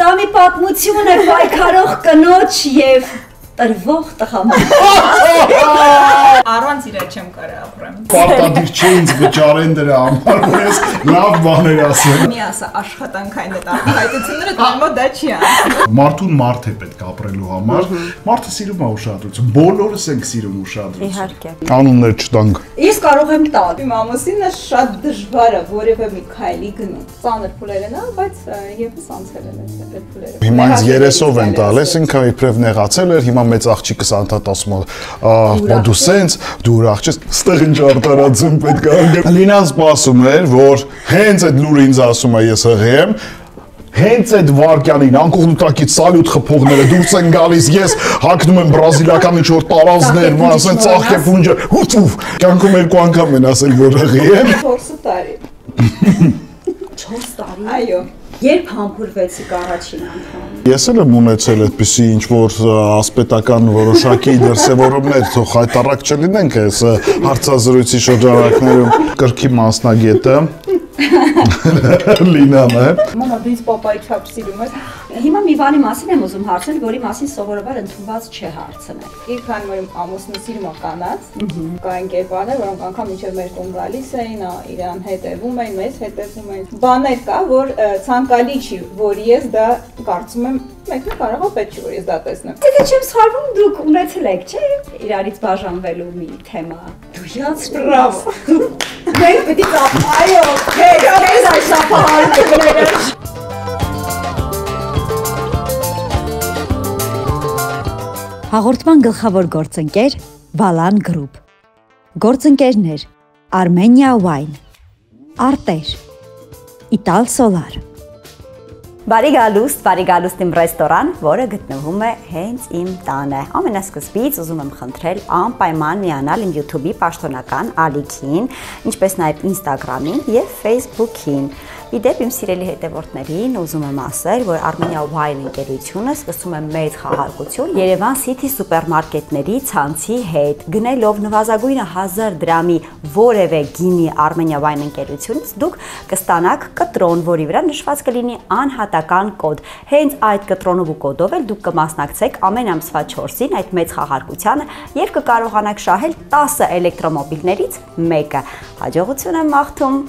Դա մի պատմություն է պայքարող կնոջ եւ տրվող տղամարդու։ Առանց իրար չեմ կարող ապրեմ։ Պարտադիր չէ ինձ վճարեն դրա համար, որ ես լավ բաներ ասեմ։ Մի ասա աշխատանքային այդ արտահայտությունները դառնա դա չի անում։ Մարդուն մարդ է պետք ապրելու համար։ Մարդը սիրում է ուշադրություն։ Բոլորս ենք սիրում ուշադրություն։ Իհարկե։ Անուններ չտանք։ Ես կարող եմ տալ։ Իմ ամուսինը շատ դժվար է որևէ մի քայլի գնում։ Ծանր փուլերն է, բայց եւս անցել են այդ փուլերը։ Հիմա ինձ 30-ով են տալիս, ինքը իբրև նեղացել էր, հիմա մեծ աղջիկս անդադ ասում է, դու սենց, դու ուրախ չես, ստեղ ինչ արտարացում պետք է անգամ։ Լինան սպասում էր, որ հենց այդ լուրը ինձ ասում է ես հղի եմ, հենց այդ վարկյանին անկողնուտակից սալյուտ խփողները դուրս են գալիս, ես հագնում եմ բրազիլական ինչ-որ տարազներ, ասեն ծաղկե փունջը, հուտուվ, կյանքում 2 անգամ են ասել, որ հղի եմ։ 4 տարի։ 4 տարի։ Այո։ Երբ համբուրվեցիք առաջին անգամ։ Ես էլ եմ ունեցել այդպիսի ինչ-որ ասպետական որոշակի դրսևորումներ, թող հայտարարակ չլինենք այս հարցազրույցի շրջանակներում։ Կրքի մասնագետը Լինան է։ Մամա դու ինձ պապայի չափ սիրում ես։ Հիմա մի բանի մասին եմ ուզում հարցնել, որի մասին սովորաբար ընդունված չէ հարցնել։ Իր քանի որ ամուսնու սիրում է կանանց, կա ընկերներ, որոնք անգամ մինչև մեր տուն գալիս էին, իրան հետևում էին, մեզ հետևում էին։ Բաներ կա, որ ցանկալի չի, որ ես դա կարծում եմ մեկը կարող է պետք չի որ ես դա տեսնեմ։ Եթե չեմ սխալվում, դուք ունեցել եք, չէ՞, իրարից բաժանվելու մի թեմա։ Դու յաց բրավո։ Մենք պետք է այո, քեզ այս ապահարությունները։ Հաղորդման գլխավոր գործընկեր Բալան Գրուպ։ Գործընկերներ Armenia Wine, Արտեր, Ital Solar։ Բարի գալուստ իմ ռեստորան, որը գտնվում է հենց իմ տանը։ Ամենասկզբից ուզում եմ խնդրել անպայման միանալ իմ YouTube-ի պաշտոնական ալիքին, ինչպես նաև Instagram-ին եւ Facebook-ին։ Իդեպ իմ սիրելի հետևորդներին ուզում եմ ասել, որ Armenia Wine ընկերությունը սկսում է մեծ խաղարկություն Երևան City սուպերմարկետների ցանցի հետ։ Գնելով նվազագույնը 1000 դրամի որևէ գինի Armenia Wine ընկերությունից դուք կստանաք կտրոն, որի վրա նշված կլինի անհատական կոդ։ Հենց այդ կտրոնով ու կոդով էլ դուք կմասնակցեք ամեն ամսվա 4-ին այդ մեծ խաղարկությանը եւ կկարողանաք շահել 10 էլեկտրոմոբիլներից մեկը։ Հաջողություն եմ մաղթում։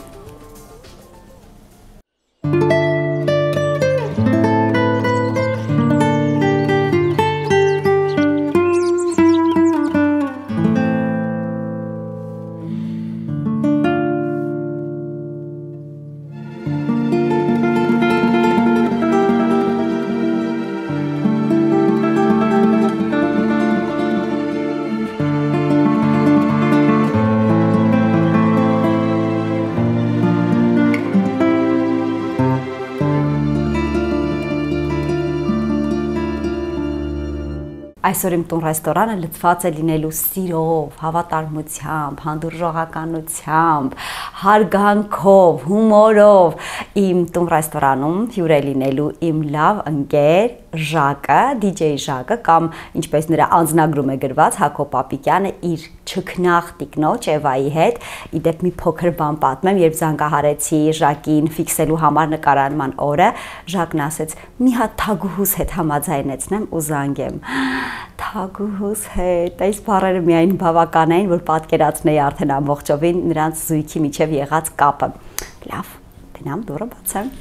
Այսօր իմ տուն ռեստորանը լցված է լինելու սիրով, հավատարմությամբ, հանդուրժողականությամբ, հարգանքով, հումորով։ Իմ տուն ռեստորանում հյուր է լինելու իմ լավ ընկեր Ժակը, DJ Ժակը կամ ինչպես նրա անձնագրում է գրված Հակոբ Պապիկյանը իր չքնաղ տիկնոջ Էվայի հետ։ Իդեպ մի փոքր բան պատմեմ, երբ զանգահարեցի Ժակին ֆիքսելու համար նկարանման օրը, Ժակն ասեց՝ մի հատ թագուհուս հետ համաձայնեցնեմ ու զանգեմ։ Թագուհուս հետ, այս բառերը միայն բավական էին, որ պատկերացնեի արդեն ամբողջովին նրանց զույգի միջև եղած կապը։ Լավ, գնամ դուռը բացեմ։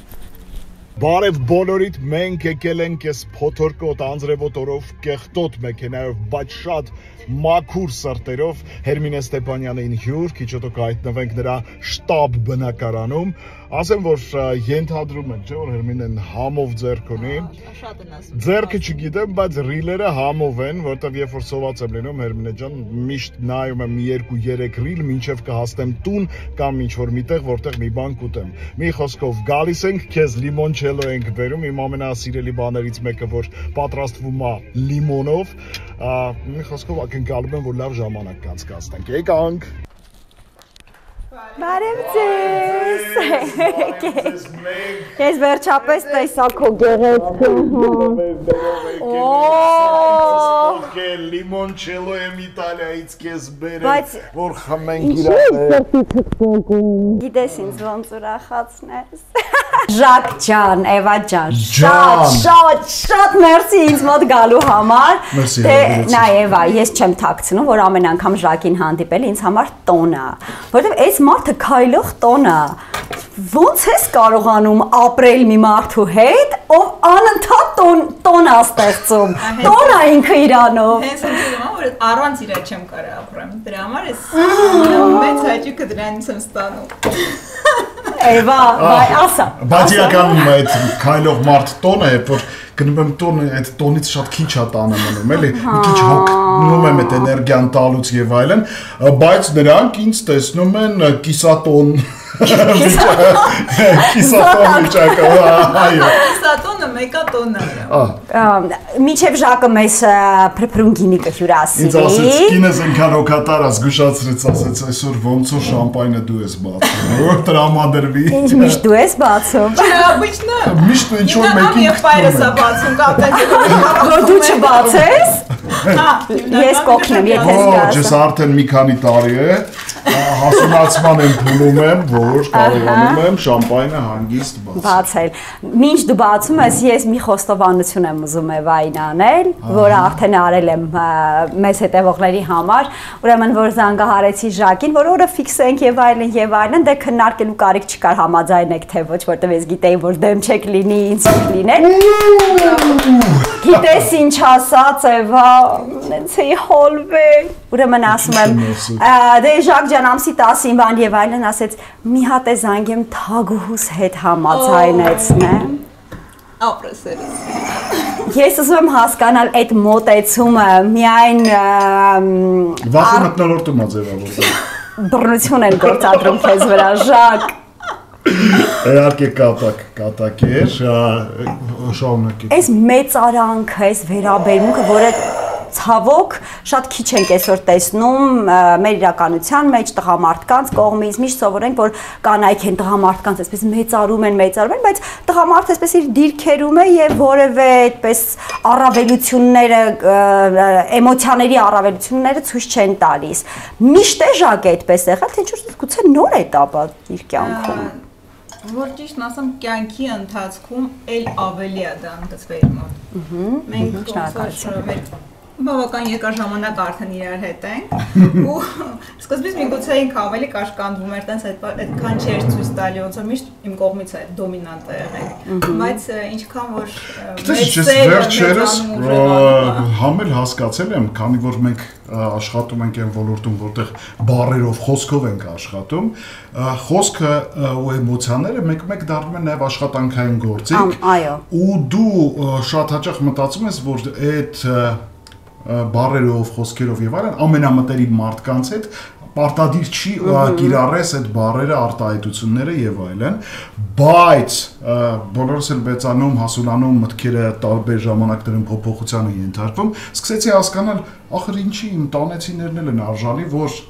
Բարև բոլորիդ, մենք եկել ենք այս փոթորկոտ անձրևոտ օրով կեղտոտ մեքենայով, բայց շատ մաքուր սրտերով Հերմինե Ստեփանյանին հյուր, քիչ հետո կհայտնվենք նրա շտաբ բնակարանում։ Ասեմ, որ ենթադրում են, չէ՞ որ Հերմինեն համով ձեռք ունի։ Շատ են ասում։ Ձեռքը չգիտեմ, բայց ռիլերը համով են, որտեվ երբ որ սոված եմ լինում Հերմինե ջան, միշտ նայում եմ 2-3 ռիլ, մինչև կհասնեմ տուն կամ ինչ-որ միտեղ, որտեղ մի բան կուտեմ։ Մի խոսքով գալիս ենք, քեզ լիմոնչելո ենք բերում, իմ ամենասիրելի բաներից մեկը, որ պատրաստվում է լիմոնով։ Մի խոսքով ակնկալում եմ, որ լավ ժամանակ կանցկացնենք։ Եկանք։ Բարև ձեզ։ Ես վերջապես տեսա քո գեղեցկուն։ Լիմոնչելո եմ Իտալիայից քեզ բերել, որ խմենք իրար։ Գիտես ինձ ոնց ուրախացնես։ Ժակ ջան, Էվա ջան, շատ մերսի ինձ մոտ գալու համար։ Դե նայ ես չեմ թաքցնում, որ ամեն անգամ Ժակին հանդիպել ինձ համար տոն է, որովհետև այս մարդը քայլող տոն է։ Ոնց ես կարողանում ապրել մի մարդու հետ, ով անընդհատ տոն է ստեղծում։ Տոն է ինքը իրանով։ Հենց ընդդեմ որ առանց իրա չեմ կարող ապրեմ։ Դրա համար ես մեծ հաճույքը դրանից եմ ստանում։ Էվա, ասա։ Բայց իրականում այդ քայլող մարդ տոնը է, որ գնում եմ տոնը, այդ տոնից շատ քիչ է տանը մնում, էլի, մի քիչ հոգնում եմ այդ էներգիան տալուց եւ այլն, բայց նրանք ինձ տեսնում են կիսատոն Կիսատոն վիճակը, այո։ Կիսատոնը մեկատոնն է։ Մինչև Ժակը մեզ փրփրուն գինիկը հյուրասիրի։ Ինձ ասեց կինս ինքան օգատար զգուշացրեց, ասեց այսօր ոնց որ շամպայնը դու ես բացում, որ տրամադրվի։ Ինչ միշտ դու ես բացում։ Обычно։ Միշտ ինչ որ մեկին եղբայրս է բացում, կապտես։ Որ դու չբացես։ Ես կօգնեմ, եթե զգաս։ Ես արդեն մի քանի տարի է հասունացման եմ փուլում եմ, որ կարողանում եմ շամպայնը հանգիստ բացել։ Մինչ դու բացում ես, ես մի խոստովանություն եմ ուզում Էվային անել, որը արդեն արել եմ մեզ հետևողների համար, ուրեմն որ զանգահարեցի Ժակին, որ օրը ֆիքսենք եւ այլն, դե քննարկելու կարիք չկար համաձայնեք թե ոչ, որտեղ ես գիտեի, որ դեմ չեք լինի, ինձ լինել։ Գիտես ինչ ասած Էվա, ինձ էի հոլվել։ Ուրեմն ասում եմ, դե Ժակ ջան ամսի 10-ին բան եւ այլն ասեց, մի հատ է զանգեմ թագուհուս հետ համաձայնեցնեմ։ Ապրեսերս։ Ես ուզում եմ հասկանալ այդ մոտեցումը միայն Վախի մտնոլորտում է ձևավորվել։ Բռնություն են գործադրում քեզ վրա, Ժակ։ Իհարկե կատակ էր, շարունակի։ Այս մեծարանքը, այս վերաբերմունքը, որը ցավոք շատ քիչ ենք այսօր տեսնում մեր իրականության մեջ տղամարդկանց կողմից միշտ սովորենք որ կանայք են տղամարդկանց այսպես մեծարում են, բայց տղամարդը այսպես իր դիրքերում է եւ որևէ այդպես առավելությունները էմոցիաների առավելությունները ցույց չեն տալիս։ Միշտ է Ժակը այդպես եղել, թե ինչ-որ գուցե նոր է տապա իր կյանքում։ Որ ճիշտն ասեմ, կյանքի ընթացքում էլ ավելի է դա ընդգծվել մոտ։ Մենք ոնց բավական երկար ժամանակ արդեն իրար հետ ենք ու սկզբից միգուցե ինքը ավելի կաշկանդվում էր, տենց այդքան չէր ցույց տալի, ոնց որ միշտ իմ կողմից այդ դոմինանտ է եղել, բայց ինչքան որ վերջերս համել հասկացել եմ, քանի որ մենք աշխատում ենք այն ոլորտում, որտեղ բառերով, խոսքով ենք աշխատում, խոսքը ու էմոցիաները մեկ-մեկ դառնում են նաև աշխատանքային գործիք, ու դու շատ հաճախ մտածում ես, որ այդ բառերով, խոսքերով եւ այլն ամենամտերիմ մարդկանց հետ պարտադիր չի կիրառես այդ բառերը, արտահայտությունները եւ այլն, բայց բոլորս էլ մեծանում, հասունանում, մտքերը տարբեր ժամանակներում փոփոխությանը ենթարկվում, սկսեցի հասկանալ, ախր ինչի իմ տանեցիներն էլ են արժանի, որ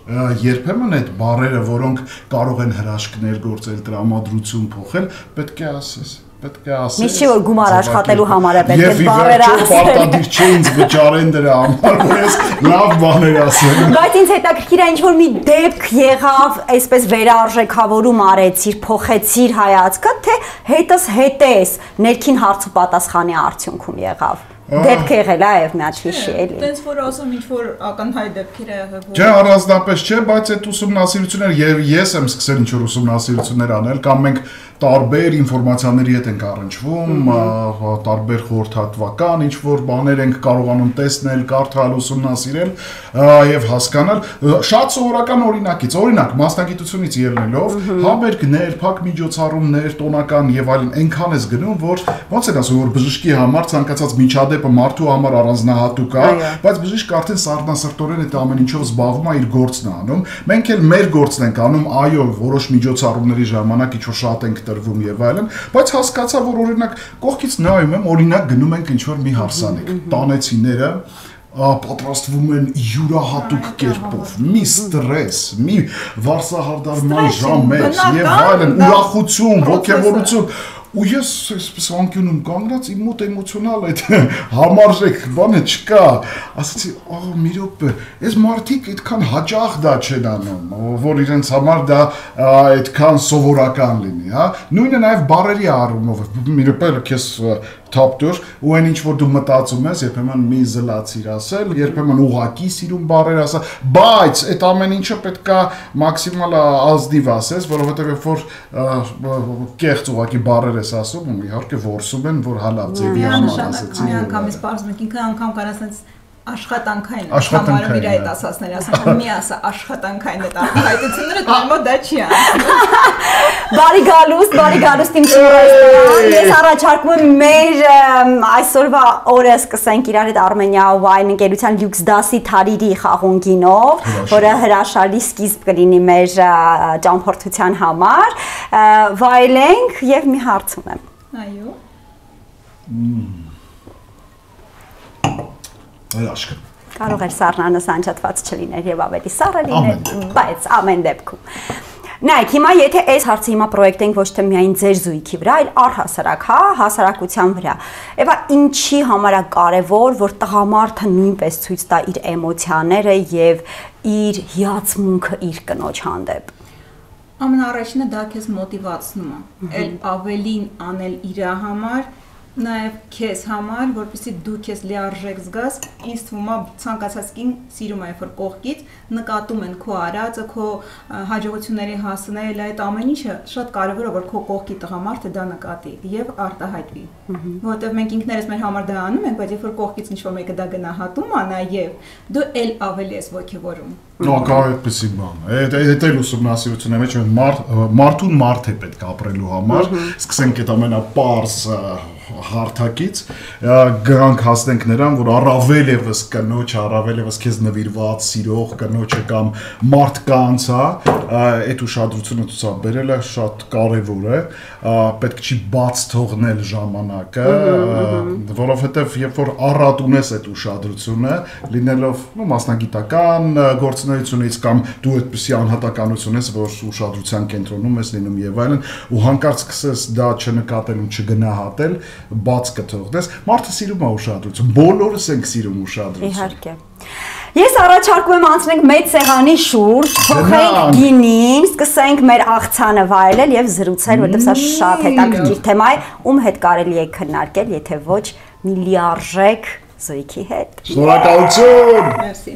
երբեմն այդ բառերը, որոնք կարող են հրաշքներ գործել, տրամադրություն փոխել, պետք է ասես պետք է ասես։ Միշտ որ գումար աշխատելու համար է պետք է բառեր ասել։ Եվ պարտադիր չէ ինձ վճարեն դրա համար, որ ես լավ բաներ ասեմ։ Բայց ինձ հետաքրքիր է ինչ-որ մի դեպք եղավ, այսպես վերարժեքավորում արեցիր, փոխեցիր հայացքը, թե հետս հետես ներքին հարց ու պատասխանի արդյունքում եղավ։ Դեպք եղել է եւ մի հատ հիշի էլի։ Տենց որ ասում ինչ որ ակնհայտ դեպքեր է եղել։ Չէ, առանձնապես չէ, բայց այդ ուսումնասիրությունները եւ ես եմ սկսել ինչ որ ուսումնասիրություններ անել, կամ մենք տարբեր ինֆորմացիաների հետ ենք առնչվում, տարբեր խորհրդատվական ինչ որ բաներ ենք կարողանում տեսնել, կարդալ, ուսումնասիրել եւ հասկանալ շատ սովորական օրինակ մասնագիտությունից ելնելով, համերգներ, փակ միջոցառումներ, տոնական եւ այլն այնքան ես գնում, որ ոնց են ասում, որ բժշկի համար ցանկացած միջադեպը մարդու համար առանձնահատուկ է, բայց բժիշկը արդեն սառնասրտորեն այդ ամեն ինչով զբաղվում է, իր գործն է անում։ Մենք էլ մեր գործն ենք անում, այո, որոշ միջոցառումների ժամանակ ինչ որ շատ ենք տրվում եւ այլն, բայց հասկացա, որ օրինակ կողքից նայում եմ, օրինակ գնում ենք ինչ որ մի հարսանիք, տանեցիները պատրաստվում են յուրահատուկ կերպով, մի ստրես, մի վարսահարդարման ժամեր եւ այլն, ուրախություն, ոգևորություն ու ես այսպես անկյունում կանգնած իմ մոտ էմոցիոնալ այդ համարժեք բանը չկա, ասացի, մի րոպե, այս մարդիկ այդքան հաճախ դա չեն անում, որ իրենց համար դա այդքան սովորական լինի, հա, նույնը նաև բառերի առումով, մի րոպե քեզ թափ դուր ու այն ինչ որ դու մտածում ես, երբեմն մի զլացիր ասել, երբեմն ուղակի սիրուն բառեր ասել, բայց այդ ամեն ինչը պետք է մաքսիմալ ազնիվ ասես, որովհետև երբ որ կեղծ ուղակի բառեր ես ասում, իհարկե որսում են, որ հալա ձևի համար ասեցի։ Միանգամից բարձում եք, ինքը անգամ կարող ասենց աշխատանքային համարում իր այդ ասածները, ասում մի ասա աշխատանքային այդ արտահայտությունները դեռ դա չի անում։ Բարի գալուստ իմ ծորայստան։ Ես առաջարկում եմ մեր այսօրվա օրը սկսենք իրար հետ Armenia Wine ընկերության լյուքս դասի Թարիրի խաղունգինով, որը հրաշալի սկիզբ կլինի մեր ճամփորդության համար։ Վայելենք եւ մի հարց ունեմ։ Այո։ Հրաշք։ Կարող էր սառնանը սանջատված չլիներ եւ ավելի սառը լիներ, բայց ամեն դեպքում։ Նայեք, հիմա եթե այս հարցը հիմա պրոյեկտենք ոչ թե միայն ձեր զույգի վրա, այլ առհասարակ, հա, հասարակության վրա։ Եվա ինչի համար է կարևոր, որ տղամարդը նույնպես ցույց տա իր էմոցիաները եւ իր հիացմունքը իր կնոջ հանդեպ։ Ամենաառաջինը դա քեզ մոտիվացնում է, այլ ավելին անել իր համար, նաև քեզ համար, որպեսզի դու քեզ լիարժեք զգաս, ինձ թվում է ցանկացած կին սիրում է որ կողքից նկատում են քո արածը, քո հաջողությունների հասնել, այդ ամեն ինչը շատ կարևոր է որ քո կողքի տղամարդը դա նկատի եւ արտահայտվի, որովհետեւ մենք ինքներս մեր համար դա անում ենք, բայց երբ որ կողքից ինչ-որ մեկը դա գնահատում է նաեւ դու էլ ավելի ես ոգևորում։ Կարող այդպեսի բան։ Այդ էլ ուսումնասիրությունների մեջ մարդուն մարդ է պետք ապրելու համար, սկսենք այդ ամենապարզ հարթակից գրանք հասնենք նրան, որ առավել եւս կնոջ, առավել եւս քեզ նվիրված սիրող կնոջը կամ մարդկանց, այդ ուշադրությունը ցուցաբերելը շատ կարեւոր է, պետք չի բաց թողնել ժամանակը, որովհետեւ երբ որ առատ ունես այդ ուշադրությունը, լինելով մասնագիտական գործունեությունից կամ դու այդպիսի անհատականություն ես, որ ուշադրության կենտրոնում ես լինում եւ այլն, ու հանկարծ սկսես դա չնկատել ու չգնահատել, բաց կթողնես, մարդը սիրում է ուշադրություն, բոլորս ենք սիրում ուշադրություն։ Իհարկե։ Ես առաջարկում եմ անցնենք մեծ սեղանի շուրջ, թողենք գինին, սկսենք մեր աղցանը վայելել եւ զրուցել, որովհետեւ սա շատ հետաքրքիր թեմա է, ում հետ կարելի է քննարկել, եթե ոչ մի լիարժեք զույգի հետ։ Շնորհակալություն։ Մերսի։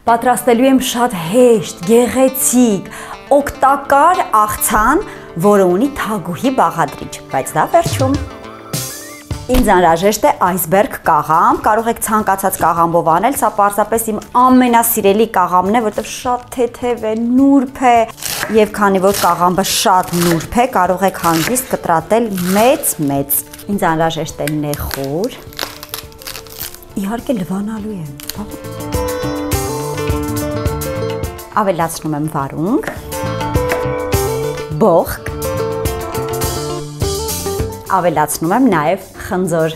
Պատրաստելու եմ շատ հեշտ, գեղեցիկ, օգտակար աղցան, որը ունի թագուհի բաղադրիչ, բայց դա վերջում։ Ինձ անհրաժեշտ է այսբերգ կաղամբ, կարող եք ցանկացած կաղամբով անել, սա պարզապես իմ ամենասիրելի կաղամբն է, որտեղ շատ թեթև է, նուրբ է, եւ քանի որ կաղամբը շատ նուրբ է, կարող եք հանգիստ կտրատել մեծ։ Ինձ անհրաժեշտ է նեխուր։ Իհարկե լվանալու եմ։ Ավելացնում եմ վարունգ, բոխկ, ավելացնում եմ նաև խնձոր։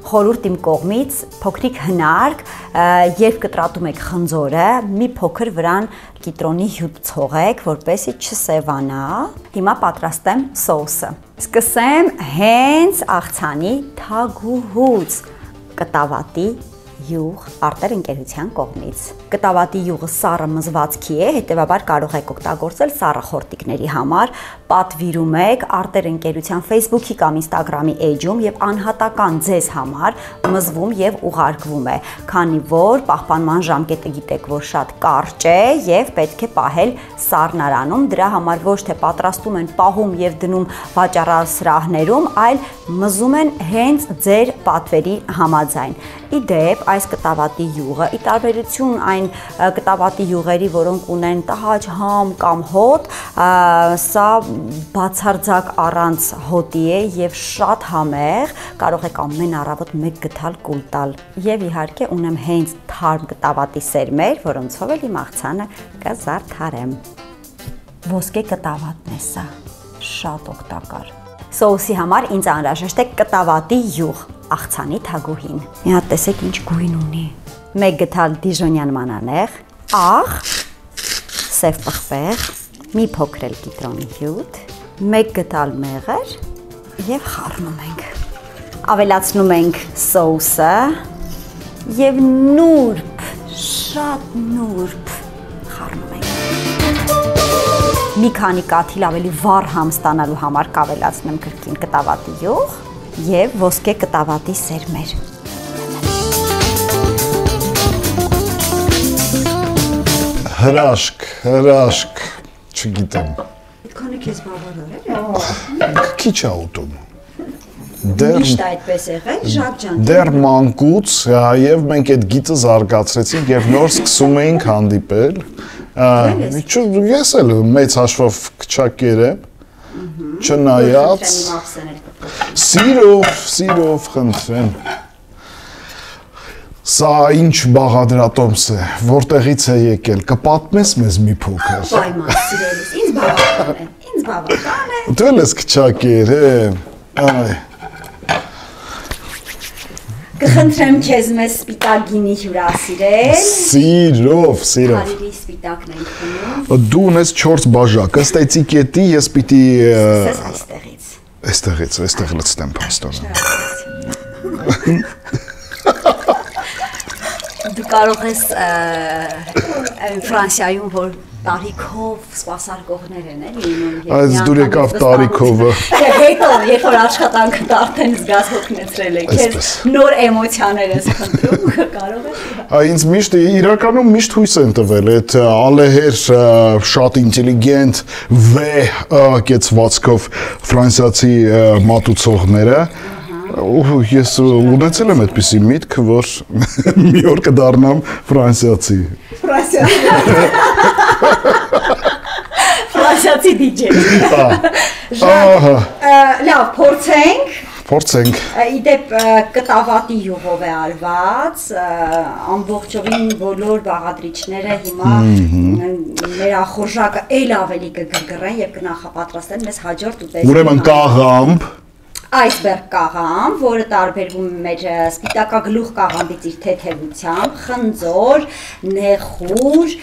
Խորհուրդ իմ կողմից փոքրիկ հնարք, երբ կտրատում եք խնձորը, մի փոքր վրան կիտրոնի հյութ ցողեք, որպեսզի չսևանա։ Հիմա պատրաստեմ սոուսը։ Սկսեմ հենց աղցանի թագուհուց, կտավատի յուղ արտեր ընկերության կողմից։ Կտավատի յուղը սառը մզվածքի է, հետևաբար կարող եք օգտագործել սառը խորտիկների համար, պատվիրում եք արտեր ընկերության Facebook-ի կամ Instagram-ի էջում եւ անհատական ձեզ համար մզվում եւ ուղարկվում է, քանի որ պահպանման ժամկետը գիտեք, որ շատ կարճ է եւ պետք է պահել սառնարանում, դրա համար ոչ թե պատրաստում են, պահում եւ դնում վաճառասրահներում, այլ մզում են հենց ձեր պատվերի համաձայն։ Իդեպ այս կտավատի յուղը ի տարբերություն այն կտավատի յուղերի, որոնք ունեն տհաճ համ կամ հոտ, սա բացարձակ առանց հոտի է եւ շատ համեղ, կարող եք ամեն առավոտ մեկ գթալ կուլ տալ։ Եվ իհարկե ունեմ հենց թարմ կտավատի սերմեր, որոնցով էլ իմ աղցանը կզարդարեմ։ Ոսկե կտավատն է սա, շատ օգտակար։ Սոուսի համար ինձ անհրաժեշտ է կտավատի յուղ, աղցանի թագուհին։ Մի հատ տեսեք ինչ գույն ունի։ Մեկ գթալ դիժոնյան մանանեղ, աղ, սև պղպեղ, մի փոքր էլ կիտրոնի հյութ, մեկ գթալ մեղր եւ խառնում ենք։ Ավելացնում ենք սոուսը եւ նուրբ, շատ նուրբ խառնում ենք։ Մի քանի կաթիլ ավելի վառ համ ստանալու համար կավելացնեմ կրկին կտավատի յուղ եւ ոսկե կտավատի սերմեր։ Հրաշք, չգիտեմ։ Այդքանը քեզ բավարար է։ Քիչ է ուտում։ Միշտ այդպես եղել, Ժակ ջան։ Դեռ մանկուց եւ մենք այդ գիծը զարգացրեցինք եւ նոր սկսում էինք հանդիպել։ Ես էլ մեծ հաշվով քչակեր եմ, չնայած սիրով խնդրեմ։ Սա ինչ բաղադրատոմս է, որտեղից է եկել, կպատմես մեզ մի փոքր։ Պայման սիրելիս, ինձ բավական է։ Դու ես քչակեր, այ։ Կխնդրեմ քեզ մեզ սպիտակ գինի հյուրասիրել։ Սիրով։ Հարիրի սպիտակն ենք խմում։ Դու ունես 4 բաժակ, ըստ էտիկետի ես պիտի այստեղից լցնեմ փաստորեն։ Դու կարող ես Ֆրանսիայում որ տարիքով սպասարկողներ են էլի լինում։ Այս դուր եկավ տարիքովը։ Հետո երբ որ աշխատանքը արդեն զգաս հոգնեցրել է, քեզ նոր էմոցիաներ ես խնդրում, կարող ես։ Ինձ միշտ իրականում միշտ հույս են տվել այդ ալեհեր շատ ինտելիգենտ կեցվածքով ֆրանսիացի մատուցողները։ Ես ունեցել եմ այդպիսի միտք, որ մի օր կդառնամ ֆրանսիացի։ Ֆրանսիացի դիջեյ։ Լավ, փորձենք։ Իդեպ կտավատի յուղով է արված, ամբողջովին բոլոր բաղադրիչները հիմա մեր ախորժակը էլ ավելի կգրգռեն եւ կնախապատրաստեն մեզ հաջորդ ուտեստի։ Ուրեմն կաղամբ Այսբերգ կաղամբ, որը տարբերվում մեր սպիտակագլուխ կաղամբից իր թեթևությամբ, խնձոր, նեխուր,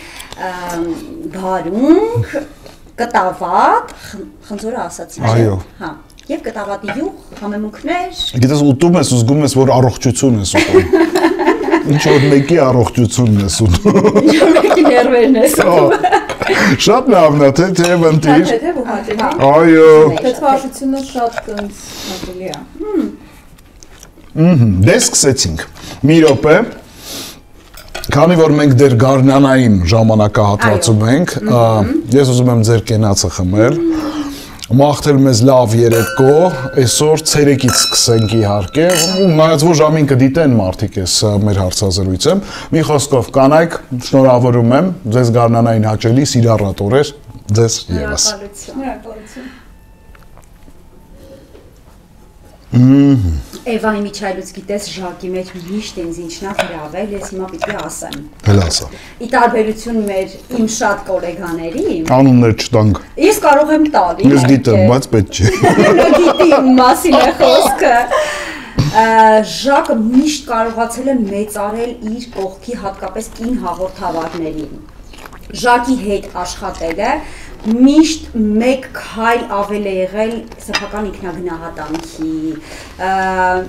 բարունգ, կտավատ, խնձորը ասացի, այո։ Հա, եւ կտավատի յուղ, համեմունքներ։ Գիտես ուտում ես ու զգում ես, որ առողջություն ես ուտում։ Ինչ որ մեկի առողջությունն ես ուտում։ Ինչ որ մեկի ներվերն ես ուտում։ Շատ լավն է, թեթև ընտիր։ Թեթև ու հաճելի։ Այո։ Թեթվաշությունը շատ հաճելի է։ Դե սկսեցինք։ Մի րոպե։ Քանի որ մենք դեռ գարնանային ժամանակահատվածում ենք, ես ուզում եմ ձեր կենացը խմել։ Մաղթել մեզ լավ երեկո, այսօր ցերեկից սկսենք իհարկե, նայած որ ժամին կդիտեն մարդիկ ես մեր հարցազրույցը։ Մի խոսքով կանայք, շնորհավորում եմ, ձեզ գարնանային հաճելի սիրառատ օրեր, ձեզ ևս։ Շնորհակալություն։ Էվայի Միչայելուց գիտես Ժակի մեջ միշտ ինձ ինչն է հրավել, ես հիմա պիտի ասեմ։ Հələ ասա։ Ի տարբերություն մեր իմ շատ գոլեգաների, Անուններ չտանք։ Ես կարող եմ տալ։ Ես գիտեմ, բայց պետք չէ։ Գիտի իմ մասին է խոսքը։ Ժակը միշտ կարողացել է մեծարել իր կողքի հատկապես կին հաղորդավարներին։ Ժակի հետ աշխատելը միշտ մեկ քայլ ավել է եղել սեփական ինքնագնահատանքի,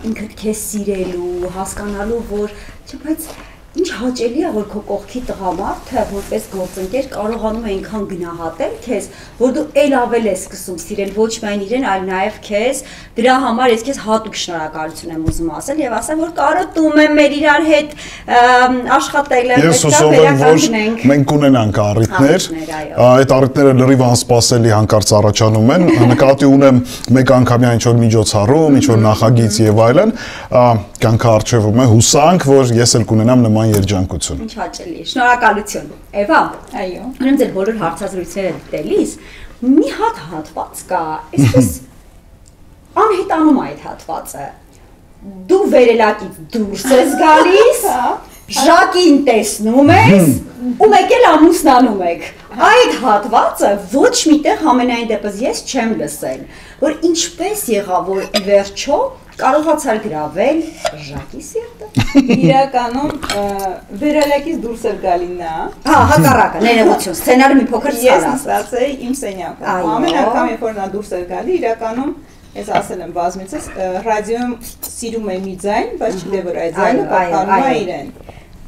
ինքդ քեզ սիրելու, հասկանալու, որ չէ, բայց Ինչ հաճելի է, որ քո կողքի տղամարդը որպես գործընկեր կարողանում է այնքան գնահատել քեզ, որ դու ել ավել ես սկսում սիրել ոչ միայն իրեն, այլ նաև քեզ։ Դրա համար ես քեզ հատուկ շնորհակալություն եմ ուզում ասել եւ ասեմ, որ կարոտում եմ մեր իրար հետ աշխատել, պետք է վերականգնենք։ Մենք ունենանք առիթներ, այդ առիթները լրիվ անսպասելի հանկարծ առաջանում են, նկատի ունեմ մեկ անգամյա ինչ-որ միջոցառում, ինչ-որ նախագիծ եւ այլն, կյանքը արժևում է հուսանք, որ ես էլ կունենամ նման երջանկություն։ Ինչ հաճելի է։ Շնորհակալություն։ Էվա։ Այո։ Ուրեմն ձեր բոլոր հարցազրույցները դիտելիս մի հատված կա, այսպես անհետանում է այդ հատվածը։ Դու վերելակից դուրս ես գալիս, Ժակին տեսնում ես, ու մեկ էլ ամուսնանում եք։ Այդ հատվածը ոչ միտեղ ամենայն դեպս ես չեմ լսել, որ ինչպես եղավ, որ ի վերջո կարողացար գրավել Ժակի սիրտը։ Իրականում վերելակից դուրս էր գալի նա։ Հակառակը, ներողություն, սցենարը մի փոքր սարավ։ Ես նստած էի իմ սենյակում։ Ամեն անգամ, երբ որ նա դուրս էր գալի, իրականում ես ասել եմ բազմիցս, ռադիոյում սիրում եմ մի ձայն, բայց չգիտեմ որ այդ ձայնը պատկանում է իրեն։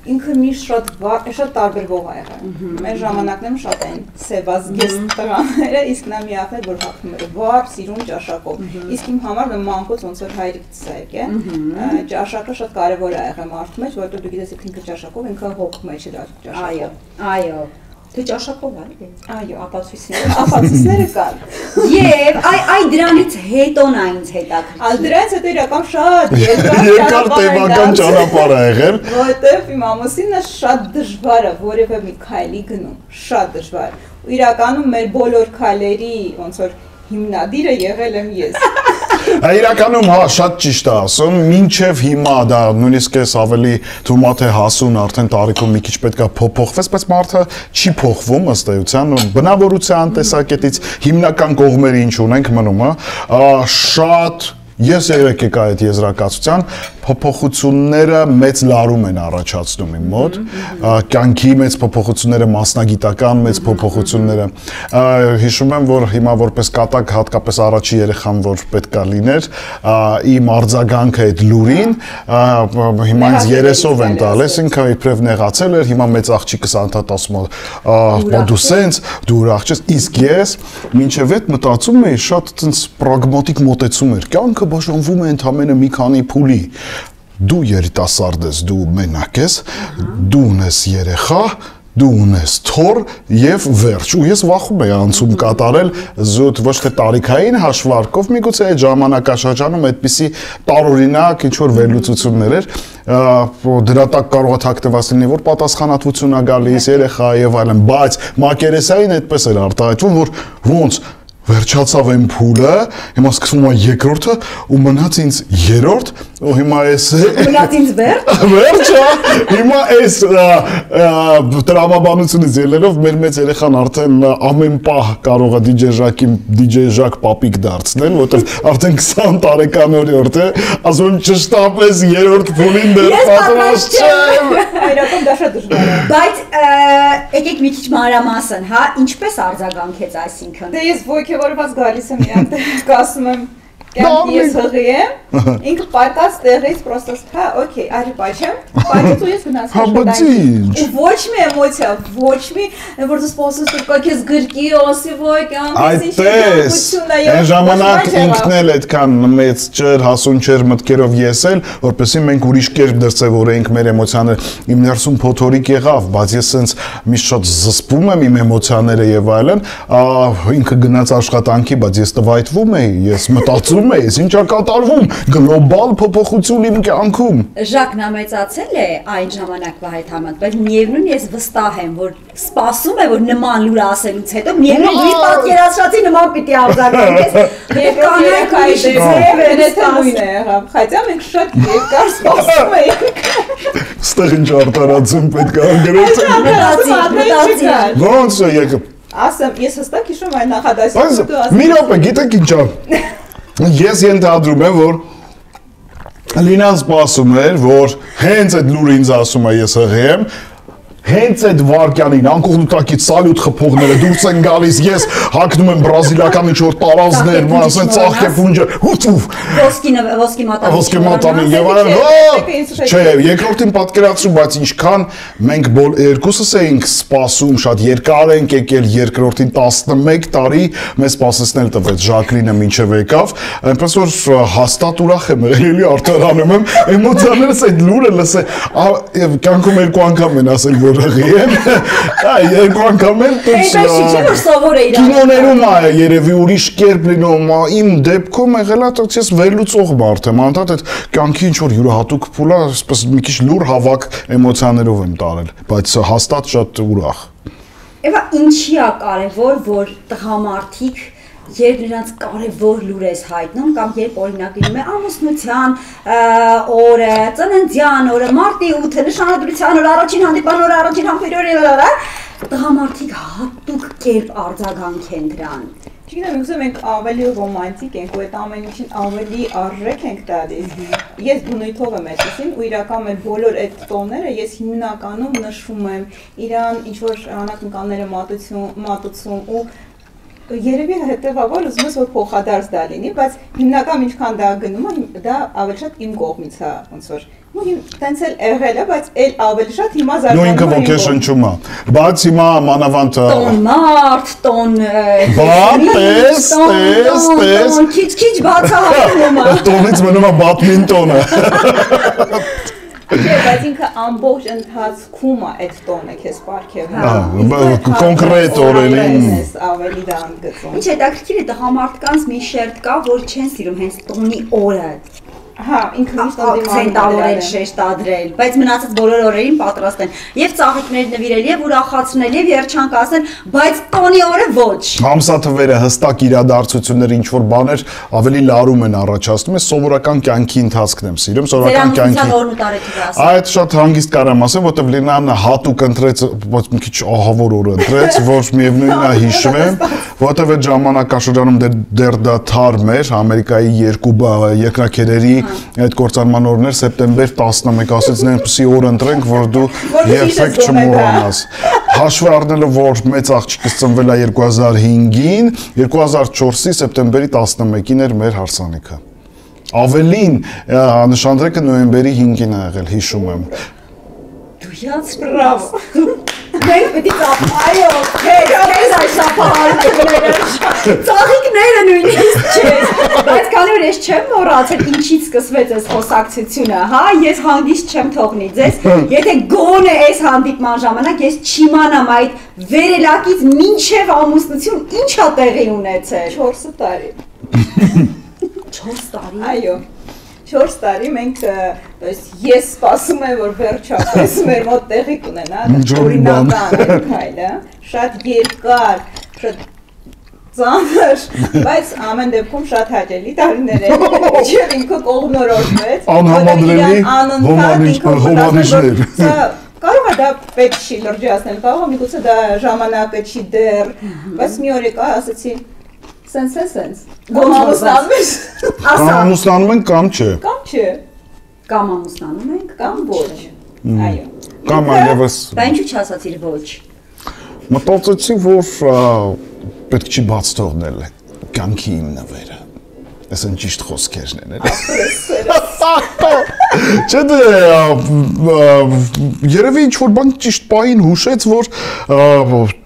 Ինքը միշտ շատ տարբերվող է եղել։ Մեր ժամանակներում շատ են սևազգեստ տղաները, իսկ նա մի ախր որ հաղթում էր վառ, սիրուն ճաշակով։ Իսկ իմ համար մանկուց ոնց որ հայրիկից է եկել, ճաշակը շատ կարևոր է եղել մարդու մեջ, որովհետեւ դու գիտես ինքը ճաշակով, ինքը հոգ մեջ է ճաշակով։ Այո, այո։ Դու ճաշակով արի։ Այո, ապացույցները կան։ Եվ այ դրանից հետո նա ինձ հետաքրքիր։ Դրանից հետո իրական շատ երկար տևական ճանապարհ է եղել։ Որտեվ իմ ամուսինը շատ դժվար է որևէ մի քայլի գնում, շատ դժվար։ Ու իրականում մեր բոլոր քայլերի ոնց որ հիմնադիրը եղել եմ ես։ Իրականում հա շատ ճիշտ է ասում, մինչև հիմա դա նույնիսկ էս ավելի թվում է թե հասուն արդեն տարիքում մի քիչ պետքա փոփոխվես, բայց մարդը չի փոխվում ըստ էության, բնավորության տեսակետից հիմնական կողմերը ինչ ունենք մնում է, շատ Ես երեք եկա այդ եզրակացության, փոփոխությունները մեծ լարում են առաջացնում իմ մոտ, կյանքի մեծ փոփոխությունները, մասնագիտական մեծ փոփոխությունները, հիշում եմ, որ հիմա որպես կատակ հատկապես առաջի երեխան, որ պետքա լիներ, իմ արձագանքը այդ լուրին, հիմա ինձ 30-ով են տալիս, ինքը իբրև նեղացել էր, հիմա մեծ աղջիկս անդադ ասում է, դու սենց, դու ուրախ չես, իսկ ես մինչև այդ մտածում էի շատ պրագմատիկ մոտեցում էր կյանքը բաժանվում է ընդամենը մի քանի փուլի։ Դու երիտասարդ ես, դու մենակ ես, դու ունես երեխա, դու ունես թոռ եւ վերջ։ Ու ես վախում եի անցում կատարել զուտ ոչ թե տարիքային հաշվարկով, միգուցե այդ ժամանակաշրջանում այդպիսի տարօրինակ ինչ որ վերլուծություններ էր, դրա տակ կարող է թաքնված լինի, որ պատասխանատվություն է գալիս, երեխա եւ այլն, բայց մակերեսային այդպես էր արտահայտվում, որ ոնց վերջացավ այն փուլը, հիմա սկսվում է երկրորդը ու մնաց ինձ երրորդ, ու հիմա էս մնաց ինձ վերջ։ Վերջը, հիմա էս տրամաբանությունից ելնելով մեր մեծ երեխան արդեն ամեն պահ կարող է DJ Ժակ պապիկ դարձնել, որտեղ արդեն 20 տարեկանորդ է, ասում եմ ճշտապես երրորդ փուլին դեռ պատրաստ չեմ։ Այրական դա շատ դժվար է։ Բայց եկեք մի քիչ մանրամասն, հա, ինչպես արձագանքեց այսինքն։ Դե ես ոգևորված գալիս եմ իրան տեղ, ասում եմ կյանքի ես հղի եմ, ինքը պարկած տեղից պրոստոս, հա, օքեյ, արի պաչեմ, պաչեց ու ես գնաց աշխատանքի։ Ու ոչ մի էմոցիա, ոչ մի, որ դու սպասես դու կա քեզ գրկի, ասի ոյ կյանքից ինչ դժվարություն է։ Այն ժամանակ ինքն էլ այդքան մեծ չեր, հասուն չեր մտքերով եսել, որպեսզի մենք ուրիշ կերպ դրսևորեինք մեր էմոցիաները։ Իմ ներսում փոթորիկ եղավ, բայց ես սենց միշտ շատ զսպում եմ իմ էմոցիաները եւ այլն, ինքը գնաց աշխատանքի, բայց ես տվայտվում էի, ես մտածում ես ինչ է կատարվում գլոբալ փոփոխություն իմ կյանքում։ Ժակն ամեծացել է այն ժամանակվա հետ համեմատ, բայց միևնույն ես վստահ եմ, որ սպասում է, որ նման լուր ասելուց հետո միևնույն դու պատկերացրածի նման պիտի արձագանքես։ Եվ կանայք նույնն է եղավ, խայտա մենք շատ երկար սպասում էինք։ Ստեղ ինչ արտարացում պետք է անգրեցի։ Ոնց է եկել։ Ասեմ, ես հստակ հիշում եմ այն նախադասությունը դու ասում։ Մի րոպե, գիտեք ինչ է։ Ես ենթադրում եմ, որ Լինան սպասում էր, որ հենց այդ լուրը ինձ ասում է ես հղի եմ, Հենց այդ վարկյանին անկողնուտակից սալյուտ խփողները դուրս են գալիս, ես հագնում եմ բրազիլական ինչ-որ տարազներ, ասեն ծաղկե փունջը, հուտուվ։ Ոսկի մատանի եւ այլն։ Չէ, երկրորդին պատկերացրու, բայց ինչքան մենք երկուսս էինք սպասում, շատ երկար ենք եկել երկրորդին 11 տարի, մեզ սպասեցնել տվեց Ժակլինը մինչև եկավ, այնպես որ հաստատ ուրախ եմ եղել, էլի արդարանում եմ, էմոցիաներս այդ լուրը լսել, կյանքում երկու անգամ են ասել ուրախի եմ, երկու անգամ էլ կինոներում երևի ուրիշ կերպ լինում, իմ դեպքում եղել է ես վերլուծող մարդ եմ, անդադ այդ կյանքի ինչ-որ յուրահատուկ փուլը, այսպես մի քիչ լուր հավաք էմոցիաներով եմ տարել, բայց հաստատ շատ ուրախ։ Եվա ինչի է կարևոր, որ տղամարդիկ երբ նրանց կարևոր լուր ես հայտնում կամ երբ օրինակ լինում է ամուսնության օրը, ծննդյան օրը, մարտի 8-ը, նշանադրության օրը, առաջին հանդիպան օրը, առաջին համբույր օրը, տղամարդիկ հատուկ կերպ արձագանք են դրան։ Չգիտեմ, ուզում ենք ավելի ռոմանտիկ ենք ու այդ ամեն ինչին ավելի արժեք ենք տալիս։ Ես բնույթով եմ այդպեսին ու իրական մեր բոլոր այդ տոները ես հիմնականում նշում եմ իրան ինչ-որ անակնկալները մատուցում ու երևի հետևաբար ուզում ես որ փոխադարձ դա լինի, բայց հիմնական ինչքան դա գնում է, դա ավելի շատ իմ կողմից է ոնց որ տենց էլ եղել է, բայց էլ ավելի շատ հիմա զարգանում է։ Նույն ինքը ոգեշնչում է, բայց հիմա մանավանդ տոն մարդ, տոն տես, քիչ բացահայտվում է։ Տոնից մնում է բադմինտոնը։ Բայց ինքը ամբողջ ընթացքում է այդ տոնը քեզ պարգևում։ Կոնկրետ օրերին ավելի դա ընդգծում։ Ինչ հետաքրքիր է, տղամարդկանց մի շերտ կա, որ չեն սիրում հենց տոնի օրը։ Հա, ինքը միշտ ակցենտավորել, շեշտադրել, բայց մնացած բոլոր օրերին պատրաստ են եւ ծաղիկներ նվիրել եւ ուրախացնել եւ երջանք ասել, բայց տոնի օրը ոչ։ Ամսաթվերը հստակ իրադարձությունները ինչ որ բաներ ավելի լարում են առաջացնում, ես սովորական կյանքի ընթացքն եմ սիրում, սովորական կյանքի։ Այդ շատ հանգիստ կարամ ասեմ, որտեվ Լինան հատուկ ընտրեց, ոչ մի քիչ ահավոր օր ընտրեց, որ միևնույնն է հիշվեմ, որտեվ այդ ժամանակաշրջանում դեռ դա թարմ էր, Ամերիկայի երկու երկրաքերերի այդ կործանման օրն էր սեպտեմբեր 11, ասեց նենպսի օր ընտրենք, որ դու երբեք չմոռանաս։ Հաշվի առնելով, որ մեծ աղջիկս ծնվել է 2005-ին, 2004-ի սեպտեմբերի 11-ին էր մեր հարսանիքը։ Ավելին նշանдрեկը նոյեմբերի 5-ին է եղել, հիշում եմ։ Դու յաց բրավո։ Մենք պետք է այո, քեզ այս ապահարները, ծաղիկները նույնիսկ չես, բայց քանի որ ես չեմ մոռացել ինչից սկսվեց այս խոսակցությունը, հա, ես հանգիստ չեմ թողնի ձեզ, եթե գոնե այս հանդիպման ժամանակ ես չիմանամ այդ վերելակից մինչև ամուսնություն ինչ է տեղի ունեցել։ 4 տարի։ 4 տարի։ Այո։ 4 տարի մենք ես սպասում եմ որ վերջապես մեր մոտ տեղի կունենա օրինական քայլը շատ երկար շատ ծանր բայց ամեն դեպքում շատ հաճելի տարիներ են եւ ինքը կողմնորոշվեց անհամադրելի հոմանիշներ կարող է դա պետք չի լրջացնել կարող է միգուցե դա ժամանակը չի դեռ բայց մի օր եկա ասացի Sense. Կամ ամուսնանում ենք կամ չէ։ Կամ չէ։ Կամ ամուսնանում ենք կամ ոչ։ Այո։ Կամ այլևս։ Դա ինչու չասացիր ոչ։ Մտածեցի, որ պետք չի բաց թողնել կյանքի իմ նվերը։ Այս են ճիշտ խոսքերն են, էլի։ Չէ՞ երևի ինչ-որ բան ճիշտ պահին հուշեց, որ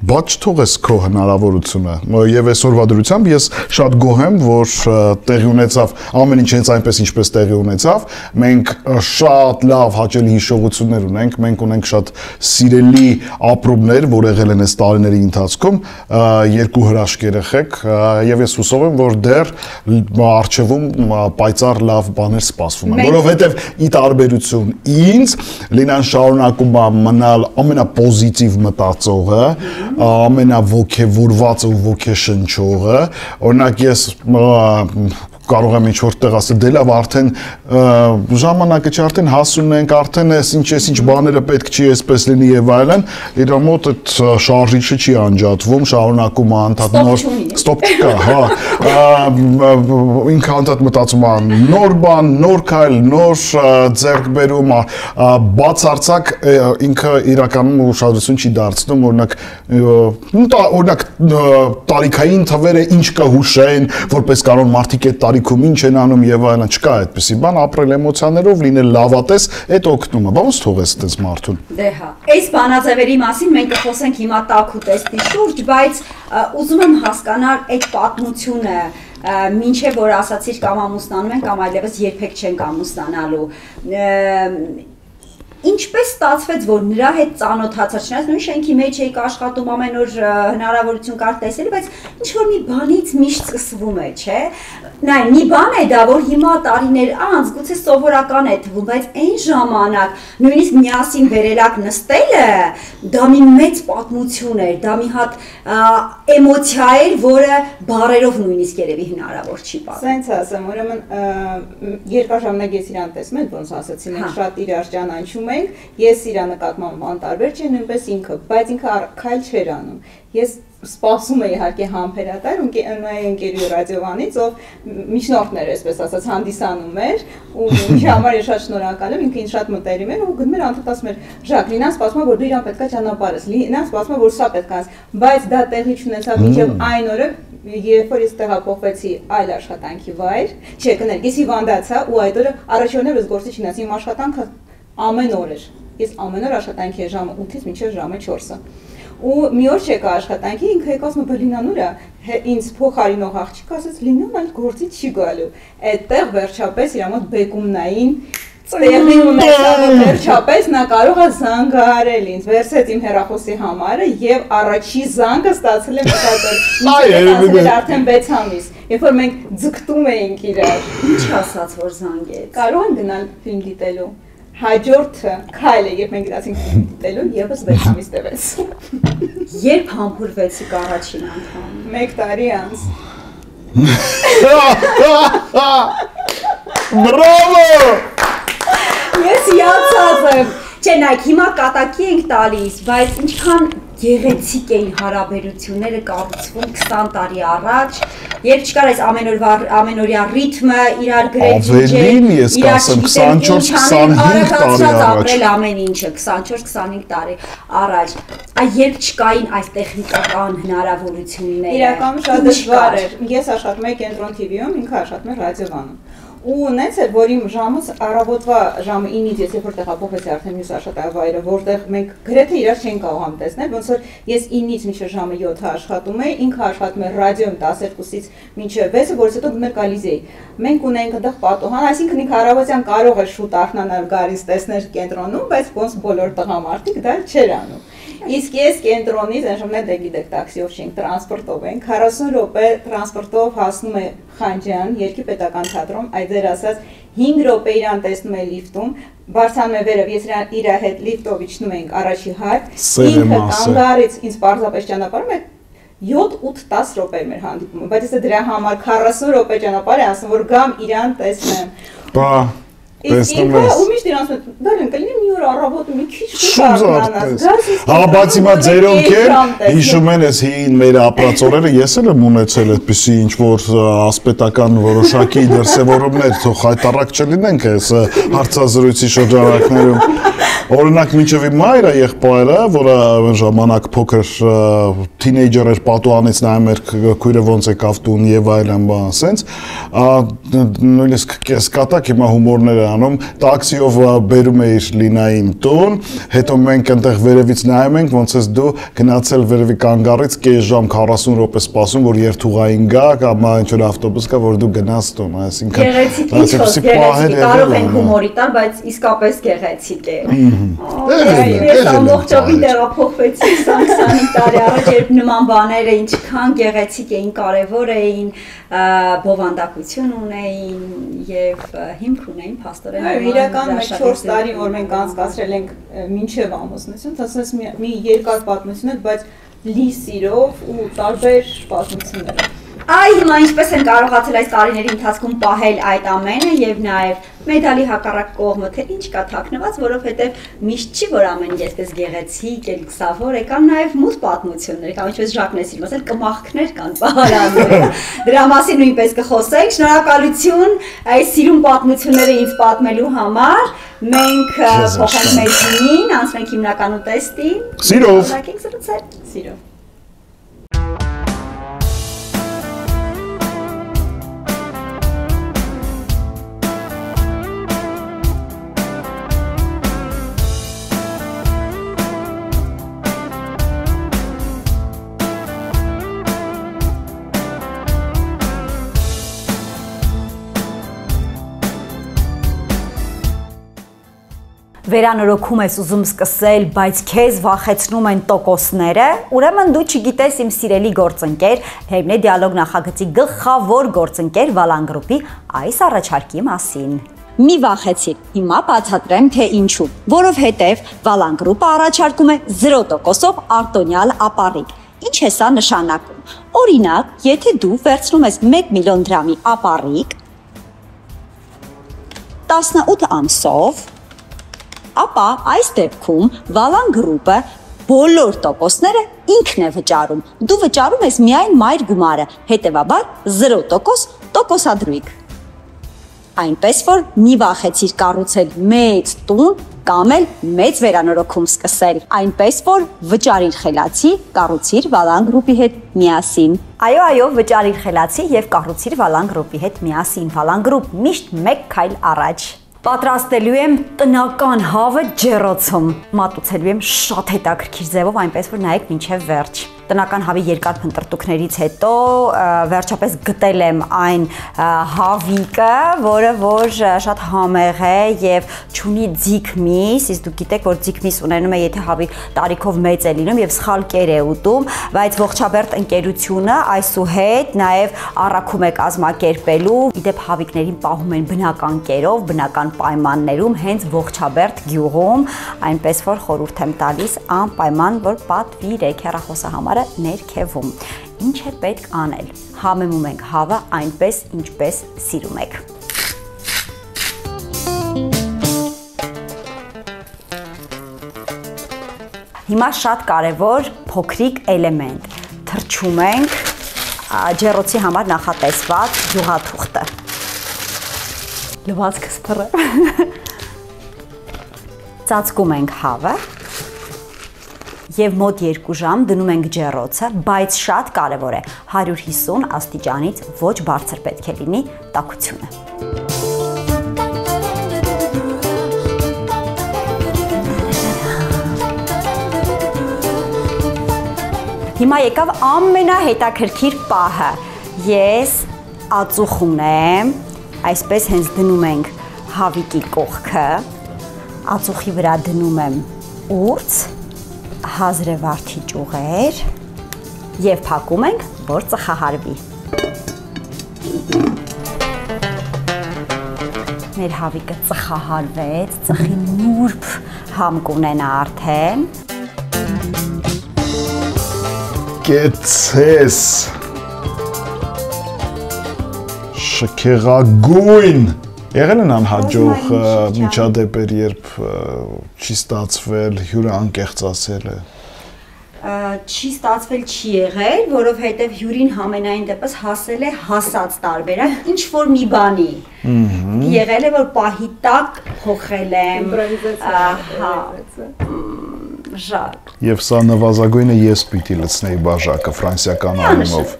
բաց չթողես քո հնարավորությունը եւ այսօրվա դրությամբ ես շատ գոհ եմ, որ տեղի ունեցավ ամեն ինչ հենց այնպես ինչպես տեղի ունեցավ, մենք շատ լավ հաճելի հիշողություններ ունենք, մենք ունենք շատ սիրելի ապրումներ, որ եղել են այս տարիների ընթացքում, երկու հրաշք երեխեք եւ ես հուսով եմ, որ դեռ արժևում պայծառ լավ բաներ սպասվում են, որովհետեւ ի տարբերություն ինձ Լինան շարունակում է մնալ ամենապոզիտիվ մտածողը, ամենաոգևորվածը ու ոգեշնչողը, օրինակ ես կարող եմ ինչ-որ տեղ ասել, դե լավ, արդեն ժամանակը չի, արդեն հասուն ենք, արդեն ինչ բաները պետք չի այսպես լինի եւ այլն, իր մոտ այդ շարժիչը չի անջատվում, շարունակում է անդադ նոր ստոպ չկա, հա։ Ինքը անդադ մտածում է նոր բան, նոր քայլ, նոր ձեռքբերում, բացարձակ ինքը իրականում ուշադրություն չի դարձնում, օրինակ տարիքային թվերը ինչ կհուշեն, որպես կանոն մարդիկ այդ տարիքում ինչ են անում եւ այլն, չկա այդպեսի բան, ապրել էմոցիաներով, լինել լավատես, այդ օգնում է, բանս թողես այդպես մարդուն։ Դե հա, այս բանաձևերի մասին մենք կխոսենք հիմա տաք ու տեստի շուրջ, բայց ուզում եմ հասկանալ այդ պատմությունը, մինչև որ ասացիր կամ ամուսնանում են, կամ այլևս երբեք չենք ամուսնանալու, ինչպես ստացվեց, որ նրա հետ ծանոթացած, չնայած նույն շենքի մեջ էիք աշխատում, ամեն օր հնարավորություն կար տեսել, բայց ինչ-որ մի բանից միշտ սկսվում է, չէ՞։ Նայ, մի բան է դա, որ հիմա տարիներ անց գուցե սովորական է թվում, բայց այն ժամանակ նույնիսկ միասին վերելակ նստելը դա մի մեծ պատմություն էր, դա մի հատ էմոցիա էր, որը բառերով նույնիսկ երևի հնարավոր չի պատմել։ Սենց ասեմ, ուրեմն երկար ժամանակ ես իրան տեսնում եմ, ոնց ասացի, մենք շատ իրար ճանաչում ենք, ես իրա նկատմամբ անտարբեր չեմ, նույնպես ինքը, բայց ինքը քայլ չէր անում։ Ես սպասում էի իհարկե համբերատար նույն ընկերուի ռադիովանից, ով միջնորդներ, այսպես ասած, հանդիսանում էր, ու ինչի համար ես շատ շնորհակալ եմ, ինքը ինձ շատ մտերիմ էր, ու գնում էր անդադ ասում էր, Ժակ, Լինան սպասում է, որ դու իրան պետքա ճանապարհես, Լինան սպասում է, որ սա պետք է անես, բայց դա տեղի չունեցավ մինչև այն օրը, երբ որ ես տեղափոխվեցի այլ աշխատանքի վայր, չէ, կներեք, ես հիվանդացա ու այդ օրը առաջ օրս գործի չունեցի, իմ աշխատանքը ամեն օր էր։ Ես ամեն օր աշխատանքի եմ ժամը 8-ից մինչև ժամը 4-ը։ Ու մի օր չեկա աշխատանքի, ինքը եկա ասում է Լինան ուր է, ինձ փոխարինող աղջիկ ասաց Լինան այլ գործի չի գալու։ Այդտեղ վերջապես իր մոտ բեկումնային տեղի ունեցավ, վերջապես նա կարող է զանգահարել ինձ, վերցրեց իմ հեռախոսի համարը եւ առաջի զանգը ստացել եմ ինձ արդեն 6 ամիս, երբ որ մենք ձգտում էինք իրար։ Ինչ ասաց որ զանգեց։ Կարող են գնալ ֆիլմ դիտելու։ Հաջորդը քայլը, երբ մենք գնացինք ֆիլմ դիտելու, եւս 6 ամիս տևեց։ Երբ համբուրվեցիք առաջին անգամ։ 1 տարի անց։ Բրավո։ Ես հիացած եմ։ Չէ, նայեք, հիմա կատակի ենք տալիս, բայց ինչքան գեղեցիկ էին հարաբերությունները կառուցվում 20 տարի առաջ, երբ չկար այս ամենօրյա ռիթմը, իրար գրեցինք, ավելին ես կասեմ 24-25 տարի առաջ, ամեն ինչը 24-25 տարի առաջ, երբ չկային այս տեխնիկական հնարավորությունները։ Իրականում շատ դժվար էր։ Ես աշխատում էի Կենտրոն TV-ում, ինքը աշխատում էր ռադիովանում։ Ու ունեց էր, որ իմ ժամս առավոտվա ժամը 9-ից ես երբ որ տեղափոխվեցի արդեն մյուս աշխատավայրը, որտեղ մենք գրեթե իրար չենք կարող տեսնել, ոնց որ ես 9-ից մինչև ժամը 7-ը աշխատում էի, ինքը աշխատում էր ռադիոյում 12-ից մինչև 6-ը, որից հետո գնում էր Կալիզեի։ Մենք ունեինք այնտեղ պատուհան, այսինքն ինքը առավոտյան կարող էր շուտ արթնանալ գալիս տեսնել կենտրոնում, բայց ոնց բոլոր տղամարդիկ դա չէր անում։ Իսկ ես կենտրոնից այն ժամանակ դե գիտեք տաքսիով չենք, տրանսպորտով ենք, 40 րոպե տրանսպորտով հասնում է Խանջյան, Երկի պետական թատրոն, այդ դեր ասած 5 րոպե իրան տեսնում է լիֆտում, բարձրանում է վերև, ես իր հետ լիֆտով իջնում ենք առաջի հարկ, ինքը կանգարից ինձ պարզապես ճանապարհում է 7-8-10 րոպե մեր հանդիպումը, բայց ես դրա համար 40 րոպե ճանապարհ եմ ասում, որ գամ իրան տեսնեմ։ Բա տեսնում ես։ Ու միշտ իրան ասում, դարեն կլինի մի օր առավոտը մի քիչ շուտ հա, բայց հիմա ձերոնք հիշում են այս հին մեր ապրած օրերը, ես էլ եմ ունեցել այդպիսի ինչ-որ ասպետական որոշակի դրսևորումներ, թող հայտարարակ չլինենք այս հարցազրույցի շրջանակներում։ Օրինակ մինչև իմ մայրը եղբայրը, որը ժամանակ փոքր թինեյջեր էր, պատուհանից նայում էր քույրը ոնց եկավ տուն եւ այլն բան, ասենց, նույնիսկ կեսկատակ հիմա հումորներ անում, տաքսիով բերում էիր Լինային տուն, հետո մենք այնտեղ վերևից նայում ենք, ոնց ես դու գնացել վերևի կանգառից կես ժամ 40 րոպե սպասում, որ երթուղային գա կամ ինչ-որ ավտոբուս գա, որ դու գնաս տուն, այսինքն կարող ենք հումորի տալ, բայց իսկապես գեղեցիկ է։ Ես ամբողջովին տեղափոխվեցի 20-25 տարի առաջ, երբ նման բաները ինչքան գեղեցիկ էին, կարևոր էին, բովանդակություն ունեին եւ հիմք ունեին փաստորեն։ Իրական մեկ 4 տարի որ մենք անցկացրել ենք մինչև ամուսնություն, ասես մի երկար պատմություն է, բայց լի սիրով ու տարբեր պատմություններով։ Այ հիմա ինչպես են կարողացել այս տարիների ընթացքում պահել այդ ամենը եւ նաեւ մեդալի հակառակ կողմը թե ինչ կա թաքնված, որովհետեւ միշտ չի որ ամեն ինչ այսպես գեղեցիկ, ելքսավոր է, կան նաեւ մութ պատմություններ, կամ ինչպես Ժակն է սիրում ասել, կմախքներ կան պահարանները։ Դրա մասին նույնպես կխոսենք։ Շնորհակալություն այս սիրուն պատմությունները ինձ պատմելու համար։ Մենք փոխենք մեր գինին, անցնենք հիմնական ուտեստին։ Սիրով։ Սիրով։ Վերանորոգում ես ուզում սկսել, բայց քեզ վախեցնում են տոկոսները, ուրեմն դու չգիտես իմ սիրելի գործընկեր, Հերմնե դիալոգ նախագծի գլխավոր գործընկեր Valan Group-ի այս առաջարկի մասին։ Մի վախեցիր, հիմա բացատրեմ թե ինչու, որովհետև Valan Group-ը առաջարկում է 0%-ով արտոնյալ ապառիկ։ Ինչ է սա նշանակում։ Օրինակ, եթե դու վերցնում ես 1 միլիոն դրամի ապառիկ 18 ամսով, ապա այս դեպքում Valan Group-ը բոլոր տոկոսները ինքն է վճարում։ Դու վճարում ես միայն մայր գումարը, հետևաբար 0% տոկոսադրույք։ Այնպես որ մի վախեցիր կառուցել մեծ տուն կամ էլ մեծ վերանորոգում սկսել։ Այնպես որ վճարիր խելացի, կառուցիր Valan Group-ի հետ միասին։ Այո, վճարիր խելացի եւ կառուցիր Valan Group-ի հետ միասին։ Valan Group միշտ մեկ քայլ առաջ։ Պատրաստելու եմ տնական հավը ջեռոցում։ Մատուցելու եմ շատ հետաքրքիր ձևով, այնպես որ նայեք մինչև վերջ։ Տնական հավի երկար փնտրտուքներից հետո վերջապես գտել եմ այն հավիկը, որը որ շատ համեղ է եւ չունի ձիգ միս, իսկ դուք գիտեք, որ ձիգ միս ունենում է, եթե հավի տարիքով մեծ է լինում եւ սխալ կեր է ուտում, բայց ողջաբերդ ընկերությունը այսուհետ նաեւ առաքում է կազմակերպելու, իդեպ հավիկներին պահում են բնական կերով, բնական պայմաններում, հենց ողջաբերդ գյուղում, այնպես որ խորհուրդ եմ տալիս անպայման, որ պատվիրեք հեռախոսահամարը ներքևում։ Ինչ է պետք անել։ Համեմում ենք հավը այնպես, ինչպես սիրում եք։ Հիմա շատ կարևոր փոքրիկ էլեմենտ։ Թրջում ենք ջեռոցի համար նախատեսված յուղաթուղթը։ Լվացքս թռը։ Ծածկում ենք հավը։ Եվ մոտ 2 ժամ դնում ենք ջեռոցը, բայց շատ կարևոր է 150 աստիճանից ոչ բարձր պետք է լինի տաքությունը։ Հիմա եկավ ամենահետաքրքիր պահը։ Ես ածուխ ունեմ, այսպես հենց դնում ենք հավիկի կողքը, ածուխի վրա դնում եմ ուրց, հազրեվարդի ճյուղեր եւ փակում ենք, որ ծխահարվի։ Մեր հավիկը ծխահարվեց, ծխի նուրբ համ կունենա արդեն։ Կեցես շքեղագույն եղել են անհաջող միջադեպեր, երբ չի ստացվել, հյուրը անկեղծացել է։ Չի ստացվել, չի եղել, որովհետև հյուրին համենայն դեպս հասել է հասած տարբերակ ինչ որ մի բանի։ Եղել է, որ պահի տակ փոխել եմ։ Ժակ։ Եվ սա նվազագույնը ես պիտի լցնեի բաժակը ֆրանսիական անունով։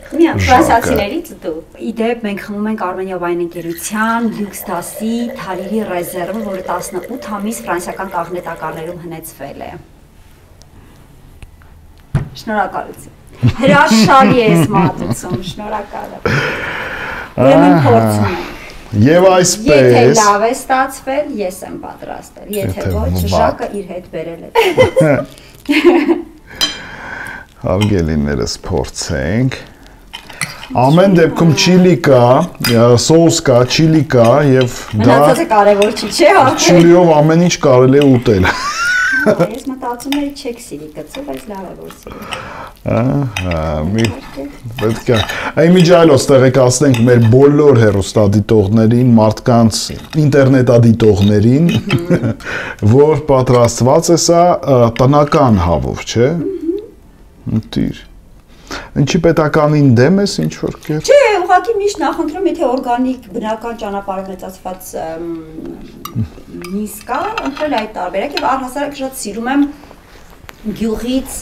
Ֆրանսիացիներից դու։ Իդեպ մենք խմում ենք Armenia Wine ընկերության լյուքս-դասի Թալիրի ռեզերվը, որը 18 ամիս ֆրանսիական կաղնետակարներում հնեցվել է։ Շնորհակալություն։ Հրաշալի ես մատուցում, շնորհակալ եմ։ Ուրեմն փորձում ենք։ Եվ այսպես Եթե լավ է ստացվել, ես եմ պատրաստել, եթե ոչ, Ժակը իր հետ բերել է։ Հարգելիներս փորձենք։ Ամեն դեպքում չիլի կա, սոուս կա, չիլի կա եւ դա մնացածը կարևոր չի, չէ՞, չիլիով ամեն ինչ կարելի է ուտել։ Ես մտածում էի չեք սիրի գծը, բայց լավ է որ սիրի։ Պետք է։ Իմիջայլոց տեղեկացնենք մեր բոլոր հեռուստադիտողներին, մարդկանց ինտերնետադիտողներին, որ պատրաստված է սա տնական հավով, չէ՞։ Ուտիր։ Ինչի պետականին դեմ ես ինչ որ կեր։ Չէ, ուղղակի միշտ նախընտրում եթե օրգանիկ բնական ճանապարհով մեծացված միս կա, ընտրել այդ տարբերակ եւ առհասարակ շատ սիրում եմ գյուղից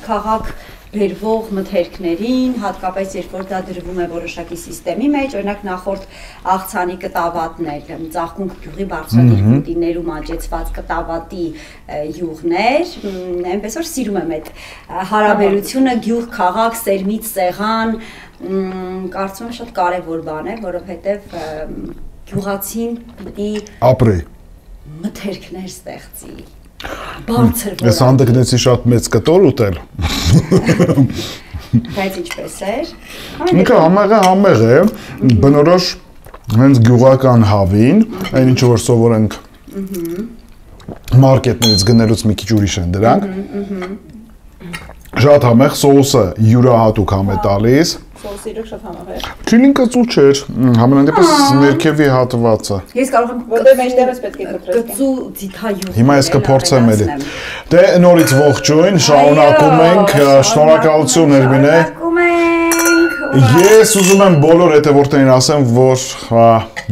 քաղաք բերվող մթերքներին, հատկապես երբ որ դա դրվում է որոշակի համակարգի մեջ, օրինակ նախորդ աղցանի կտավատներ, Ծաղկունք գյուղի բարձրադիրքներում աճեցված կտավատի յուղներ, այնպես որ սիրում եմ այդ հարաբերությունը գյուղ-քաղաք, սերմից սեղան, կարծում եմ շատ կարևոր բան է, որովհետև գյուղացին պիտի ապրի, մթերքներ ստեղծի։ Բարձր որ։ Ես հանդգնեցի շատ մեծ կտոր ուտել։ Բայց ինչպես էր։ Ինքը համեղ է, բնորոշ հենց գյուղական հավին, այն ինչ որ սովորենք մարքեթներից գնելուց մի քիչ ուրիշ են դրանք։ Շատ համեղ, սոուսը յուրահատուկ համ է տալիս։ Սոուսը իրոք շատ համեղ է։ Քիլին կծու չէր, համենայն դեպս ներքևի հատվածը։ Ես կարող եմ որտեղ մեջտեղից պետք է կտրես։ կծու ձիթայուղ։ Հիմա ես կփորձեմ էլի։ Դե նորից ողջույն, շարունակում ենք, շնորհակալություն Հերմինե։ Ես ուզում եմ բոլոր հետևորդներին ասեմ, որ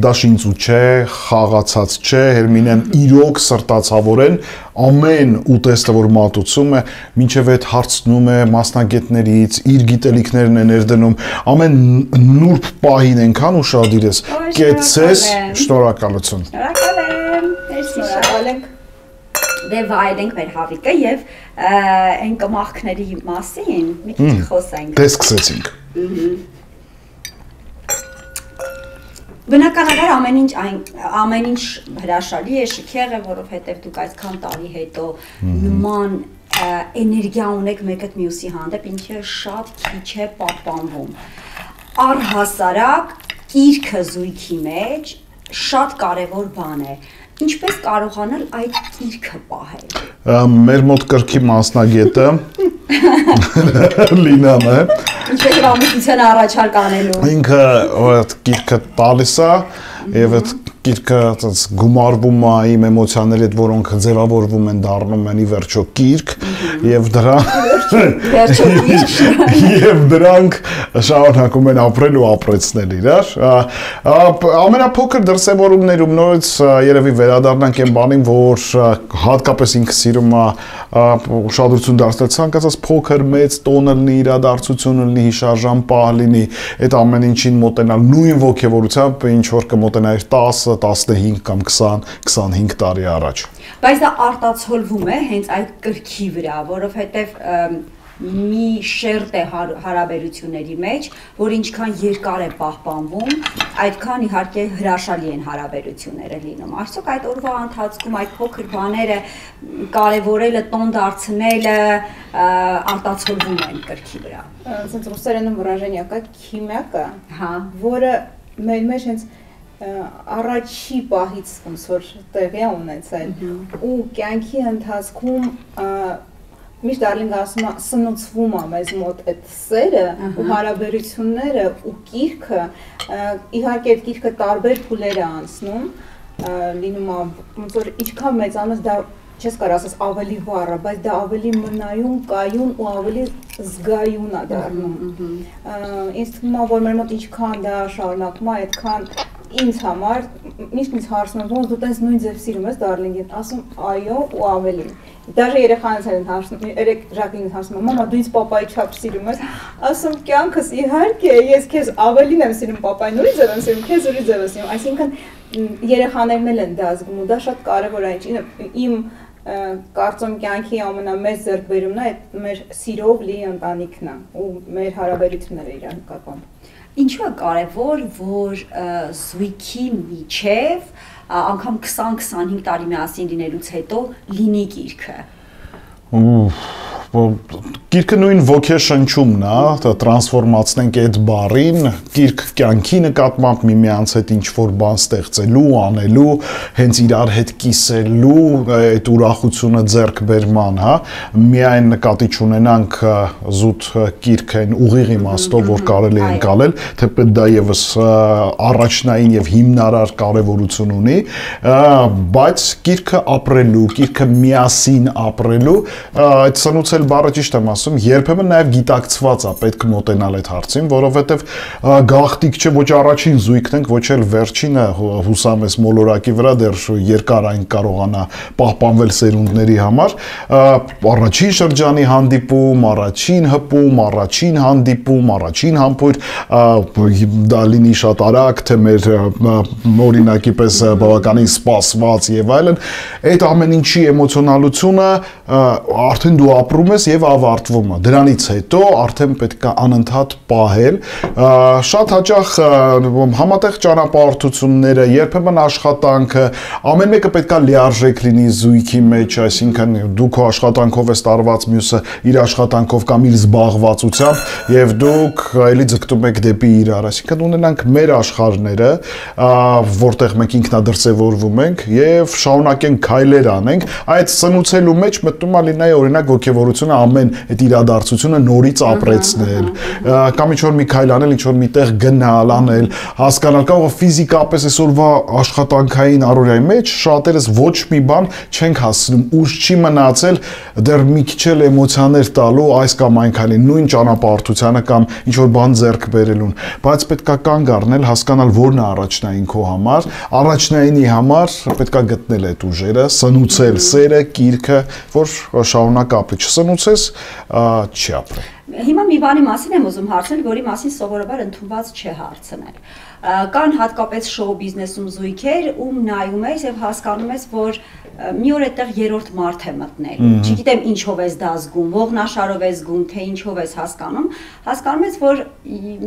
դա շինծու չէ, խաղացած չէ, Հերմինեն իրոք սրտացավորեն ամեն ուտեստը, որ մատուցում է, մինչև այդ հարցնում է մասնագետներից, իր գիտելիքներն է ներդնում, ամեն նուրբ պահին այնքան ուշադիր ես, կեցես, շնորհակալություն։ Շնորհակալ եմ, Շնորհակալ ենք։ դե վայելենք մեր հավիկը եւ այն կմախքների մասին մի քիչ խոսենք։ Դե սկսեցինք։ Բնականաբար ամեն ինչ հրաշալի է, շքեղ է, որովհետև դուք այսքան տարի հետո նման էներգիա ունեք մեկը մյուսի հանդեպ, ինչը շատ քիչ է պահպանվում։ Առհասարակ գիրքը զույգի մեջ շատ կարևոր բան է։ Ինչպես կարողանալ այդ գիրքը պահել։ Մեր մոտ կրքի մասնագետը Լինան է։ Ինչպես եւ ամուսնության առաջարկ անելու։ Ինքը այդ գիրքը տալիս է եւ այդ գիրքը այդպես գումարվում է իմ էմոցիաների հետ, որոնք ձևավորվում են, դառնում են ի վերջո գիրք եւ դրանք շարունակում են ապրել ու ապրեցնել իրար։ Ամենափոքր դրսևորումներում նորից երևի վերադառնանք այն բանին, որ հատկապես ինքը սիրում է ուշադրություն դարձնել ցանկացած փոքր մեծ տոնը լինի, իրադարձություն լինի, հիշարժան պահ լինի, այդ ամեն ինչին մոտենալ նույն ոգևորությամբ, ինչ որ կմոտենայր 10 15 կամ 20-25 տարի առաջ։ Բայց դա արտացոլվում է հենց այդ կրքի վրա, որովհետև մի շերտ է հարաբերությունների մեջ, որ ինչքան երկար է պահպանվում, այդքան իհարկե հրաշալի են հարաբերությունները լինում։ Արդյոք այդ օրվա ընթացքում այդ փոքր բաները կարևորելը, տոն դարձնելը արտացոլվում են կրքի վրա։ Ասենց ռուսերենում выражение կա քիմիակա, հա, որը մեր մեջ հենց առաջի պահից ոնց որ տեղի է ունեցել ու կյանքի ընթացքում միշտ Դարլինգը ասում է սնուցվում է մեզ մոտ այդ սերը ու հարաբերությունները ու գիրքը իհարկե այդ գիրքը տարբեր փուլեր է անցնում լինում է ոնց որ ինչքան մեծանաս դա չես կարող ասես ավելի վառը, բայց դա ավելի մնայուն, կայուն ու ավելի զգայուն է դառնում։ Ինձ թվում է, որ մեր մոտ ինչքան դա շարունակում է, այդքան ինձ համար միշտ ինձ հարցնում են, ոնց դու տես նույն ձև սիրում ես Դարլինգին, ասում այո ու ավելի։ Դաժե երեխաներից են հարցնում, երեք Ժակլինին հարցնում, մամա դու ինձ պապայի չափ սիրում ես, ասում կյանքս իհարկե, ես քեզ ավելին եմ սիրում պապային, ուրիշ ձև եմ սիրում, քեզ ուրիշ ձև եմ սիրում, այսինքն երեխաներն էլ են դա զգում ու դա շատ կարևոր է, իմ կարծում կյանքի ամենամեծ ձեռքբերումն է այդ մեր սիրով լի ընտանիքն է ու մեր հարաբերությունները իրար նկատմամբ։ Ինչու է կարևոր, որ զույգի միջև անգամ 20-25 տարի միասին լինելուց հետո լինի գիրքը։ Գիրքը նույն ոգեշնչումն է, տրանսֆորմացնենք այդ բառին, գիրք կյանքի նկատմամբ միմյանց հետ ինչ-որ բան ստեղծելու, անելու, հենց իրար հետ կիսելու, այդ ուրախությունը ձեռք բերման, հա, միայն նկատի չունենանք զուտ գիրք այն ուղիղ իմաստով, որ կարելի է ընկալել, թեպետ դա եւս առաջնային եւ հիմնարար կարեւորություն ունի, բայց գիրքը ապրելու, գիրքը միասին ապրելու, այդ սնուցել բառը ճիշտ եմ ասում, երբեմն նաև գիտակցված է պետք մոտենալ այդ հարցին, որովհետև գաղտիկ չէ ոչ առաջին զույգն ենք, ոչ էլ վերջինը հուսամ ես մոլորակի վրա դեռ երկար այն կարողանա պահպանվել սերունդների համար, առաջին շրջանի հանդիպում, առաջին հպում, առաջին հանդիպում, առաջին համբույր, դա լինի շատ արագ, թե մեր օրինակի պես բավականին սպասված եւ այլն, այդ ամեն ինչի էմոցիոնալությունը արդեն դու ապրում ես եւ ավարտվում է։ Դրանից հետո արդեն պետք է անընդհատ պահել, շատ հաճախ համատեղ ճանապարհորդությունները, երբեմն աշխատանքը, ամեն մեկը պետք է լիարժեք լինի զույգի մեջ, այսինքն դու քո աշխատանքով ես տարված, մյուսը իր աշխատանքով կամ իր զբաղվածությամբ եւ դուք էլի ձգտում եք դեպի իրար, այսինքն ունենանք մեր աշխարհները, որտեղ մենք ինքնադրսևորվում ենք եւ շարունակենք քայլեր անենք, այդ սնուցելու մեջ մտնում է լինի օրինակ ոգևորությունը ամեն այդ իրադարձությունը նորից ապրեցնել, կամ ինչ-որ մի քայլ անել, ինչ-որ միտեղ գնալ, անել, հասկանալ, կարող է ֆիզիկապես այսօրվա աշխատանքային առօրյայի մեջ շատերս ոչ մի բան չենք հասնում, ուժ չի մնացել դեռ մի քիչ էլ էմոցիաներ տալու այս կամ այն քայլին, նույն ճանապարհորդությանը կամ ինչ-որ բան ձեռք բերելուն, բայց պետք է կանգ առնել, հասկանալ որն է առաջնային քո համար, առաջնայինի համար պետք է գտնել այդ ուժերը, սնուցել սերը, գիրքը, որ շարունակ ապրի, չսնուցես չի ապրել։ Հիմա մի բանի մասին եմ ուզում հարցնել, որի մասին սովորաբար ընդունված չէ հարցնել։ Կան հատկապես շոու բիզնեսում զույգեր, ում նայում ես եւ հասկանում ես, որ մի օր այդտեղ երրորդ մարդ է մտնելու։ Չգիտեմ ինչով ես դա զգում, ողնաշարով ես զգում, թե ինչով ես հասկանում ես, որ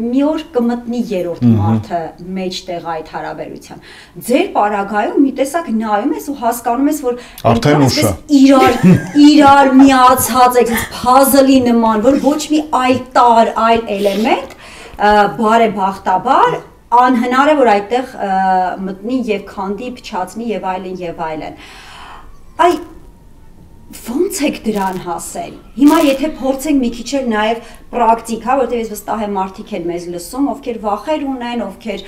մի օր կմտնի երրորդ մարդը մեջտեղ այդ հարաբերության։ Ձեր պարագայում մի տեսակ նայում ես ու հասկանում ես, որ արդեն ուշ է։ Իրար միացած եք, puzzle-ի նման, որ ոչ մի այլ տար, այլ էլեմենտ բարեբախտաբար անհնար է, որ այդտեղ մտնի եւ քանդի, փչացնի եւ այլն։ Այ ո՞նց եք դրան հասել։ Հիմա եթե փորձենք մի քիչ էլ նաեւ պրակտիկա, որտեղ ես վստահ եմ մարդիկ են մեզ լսում, ովքեր վախեր ունեն, ովքեր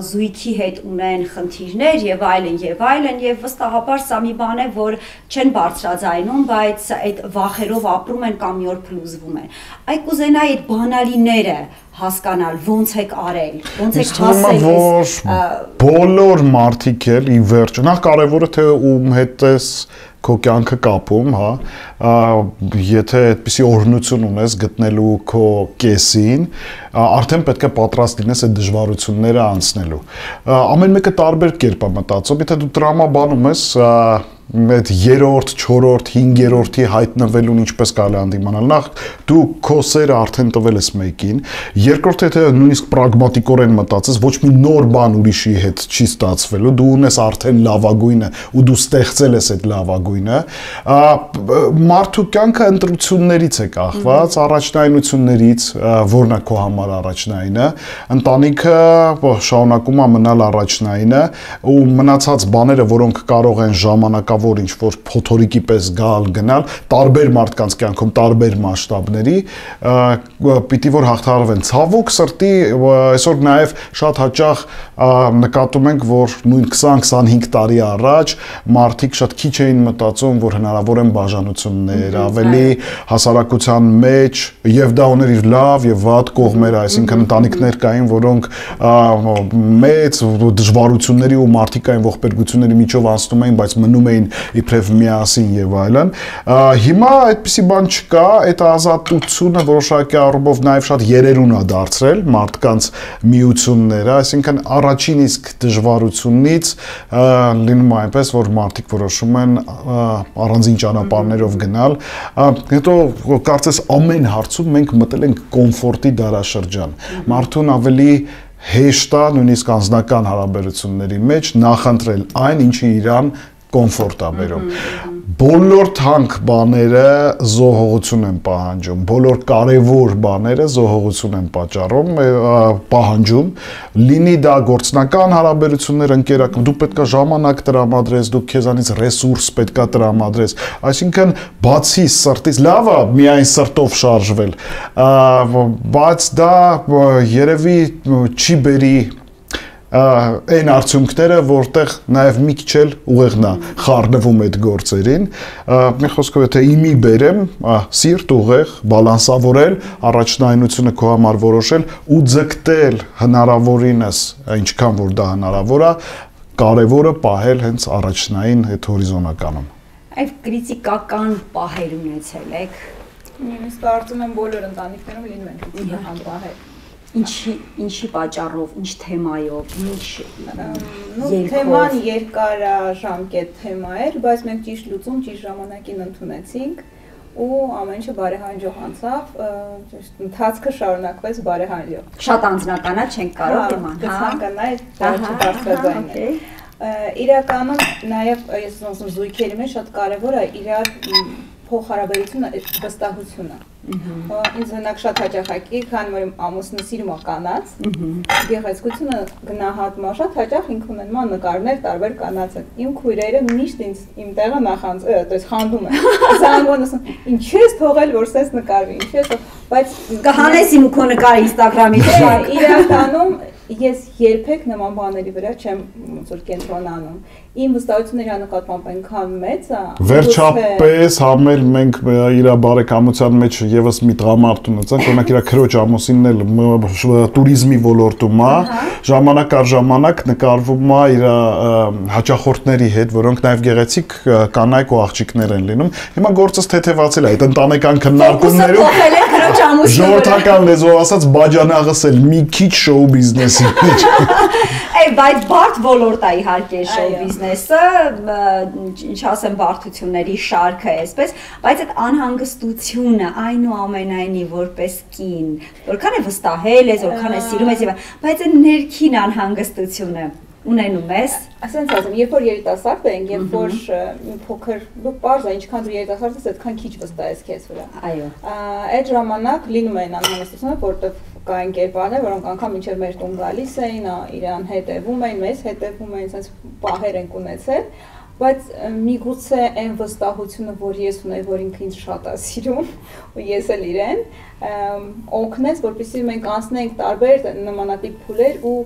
զույգի հետ ունեն խնդիրներ եւ այլն, եւ վստահաբար սա մի բան է, որ չեն բարձրաձայնում, բայց այդ վախերով ապրում են կամ մի օր փլուզվում են։ Այ կուզենայի այդ բանալիները հասկանալ, ոնց եք արել, ոնց եք հասել այս բոլոր մարդիկ էլ ի վերջ, նախ կարևորը թե ում հետ ես քո կյանքը կապում, հա, եթե այդպիսի օրհնություն ունես գտնելու քո կեսին, արդեն պետք է պատրաստ լինես այդ դժվարությունները անցնելու։ Ամեն մեկը տարբեր կերպ է մտածում, եթե դու տրամաբանում ես այդ երրորդ, չորրորդ, հինգերորդի հայտնվելուն ինչպես կարելի հանդիմանալ, նախ դու քո սերը արդեն տվել ես մեկին, երկրորդ եթե նույնիսկ պրագմատիկորեն մտածես, ոչ մի նոր բան ուրիշի հետ չի ստացվելու, դու ունես արդեն լավագույնը ու դու ստեղծել ես այդ լավագույնը, մարդու կյանքը ընտրություններից է կախված, առաջնայնություններից, որն է քո համար առաջնայինը, ընտանիքը շարունակում է մնալ առաջնայինը ու մնացած բաները, որոնք կարող են ժամանակավոր ինչ-որ փոթորիկի պես գալ գնալ, տարբեր մարդկանց կյանքում տարբեր մասշտաբների, պիտի որ հաղթահարվեն։ Ցավոք սրտի այսօր նաև շատ հաճախ նկատում ենք, որ նույն 20-25 տարի առաջ մարդիկ շատ քիչ էին մտածում, որ հնարավոր են բաժանություններ, ավելի հասարակության մեջ, եւ դա ուներ իր լավ եւ վատ կողմերը, այսինքն ընտանիքներ կային, որոնք մեծ դժվարությունների ու մարդիկային ողբերգությունների միջով անցնում էին, բայց մնում էին իբրև միասին եւ այլն։ Հիմա այդպիսի բան չկա, այդ ազատությունը որոշակի առումով նաեւ շատ երերուն է դարձրել մարդկանց միությունները, այսինքն առաջին իսկ դժվարությունից լինում է այնպես, որ մարդիկ որոշում են առանձին ճանապարհներով գնալ, հետո կարծես ամեն հարցում մենք մտել ենք կոմֆորտի դարաշրջան։ Մարդուն ավելի հեշտ է նույնիսկ անձնական հարաբերությունների մեջ նախընտրել այն, ինչը իրան կոմֆորտ է բերում։ բոլոր թանկ բաները զոհողություն են պահանջում, բոլոր կարևոր բաները զոհողություն են պահանջում, լինի դա գործնական հարաբերություններ, ընկերական, դու պետքա ժամանակ տրամադրես, դու քեզանից ռեսուրս պետքա տրամադրես, այսինքն բացի սրտից, լավ է միայն սրտով շարժվել, բայց դա երևի չի բերի այն արդյունքները, որտեղ նաև մի քիչ էլ ուղեղնա խառնվում այդ գործերին, մի խոսքով եթե իմի բերեմ, սիրտ ուղեղ, բալանսավորել, առաջնայնությունը քո համար որոշել ու ձգտել հնարավորինս, ինչքան որ դա հնարավոր է, կարևորը պահել հենց առաջնային այդ հորիզոնականում։ Այդ կրիտիկական պահեր ունեցել եք։ Ես կարծում եմ բոլոր ընտանիքներում լինում են կրիտիկական պահեր։ Ինչի պատճառով, ինչ թեմայով, թեման երկարաժամկետ թեմա էր, բայց մենք ճիշտ լուծում, ճիշտ ժամանակին ընդունեցինք ու ամեն ինչը բարեհանջող անցավ, ընթացքը շարունակվեց բարեհանջող։ Շատ անձնական է, չենք կարող կցանկանալ բարձրաձայնել։ Իրականում նաև ես ասում զույգերի մեջ շատ կարևոր է իրար փոխհարաբերությունը, վստահությունը։ Ինձ հնարք շատ հաճախակի, քանի որ ամուսնը սիրում է կանանց, գեղեցկությունը գնահատում է շատ հաճախ ինք ունեն նկարներ տարբեր կանանց։ Իմ քույրերը միշտ ինձ իմ տեղը խանդում են։ Զանգում ասում, ինչու ես թողել, որ սես նկարվի, ինչու ես, բայց կհանես իմ քո նկարը Instagram-ի վրա։ Իրականում ես երբեք նման բաների վրա չեմ ոնց որ կենտրոնանում։ Իմ վստահությունը իր նկատմամբ այնքան մեծ է։ Վերջապես համել մենք իր բարեկամության մեջ եւս մի տղամարդ ունեցանք, օրինակ իր քրոջ ամուսինն էլ տուրիզմի ոլորտում է, ժամանակ առ ժամանակ նկարվում է իր հաճախորդների հետ, որոնք նաեւ գեղեցիկ կանայք ու աղջիկներ են լինում։ Հիմա գործս թեթևացել է այդ ընտանեկան քննարկումներում։ Ժողովրդական լեզվով ասած բաջանաղս էլ մի քիչ շոու բիզնեսի մեջ։ Բայց բարդ ոլորտ է իհարկե շոու բիզնեսը, ինչ ասեմ բարդությունների շարքը այսպես, բայց այդ անհանգստությունը այնուամենայնիվ որպես կին, որքան է վստահել ես, որքան է սիրում ես, բայց այդ ներքին անհանգստությունը ունենում ես։ Ասենց ասեմ, երբ որ երիտասարդ ենք, երբ որ փոքր դու պարզ է, ինչքան դու երիտասարդ ես, այդքան քիչ վստահ ես քեզ վրա։ Այո։ Այդ ժամանակ լինում են անհանգստությունը, որտեղ կային կերպարներ, որոնք անգամ մինչև մեր տուն գալիս էին, իրան հետևում էին, մեզ հետևում էին, ասենց պահեր ենք ունեցել, բայց միգուցե այն վստահությունը, որ ես ունեի, որ ինքը ինձ շատ է սիրում, ու ես էլ իրեն, օգնեց, որպեսզի մենք անցնենք տարբեր նմանատիպ փուլեր ու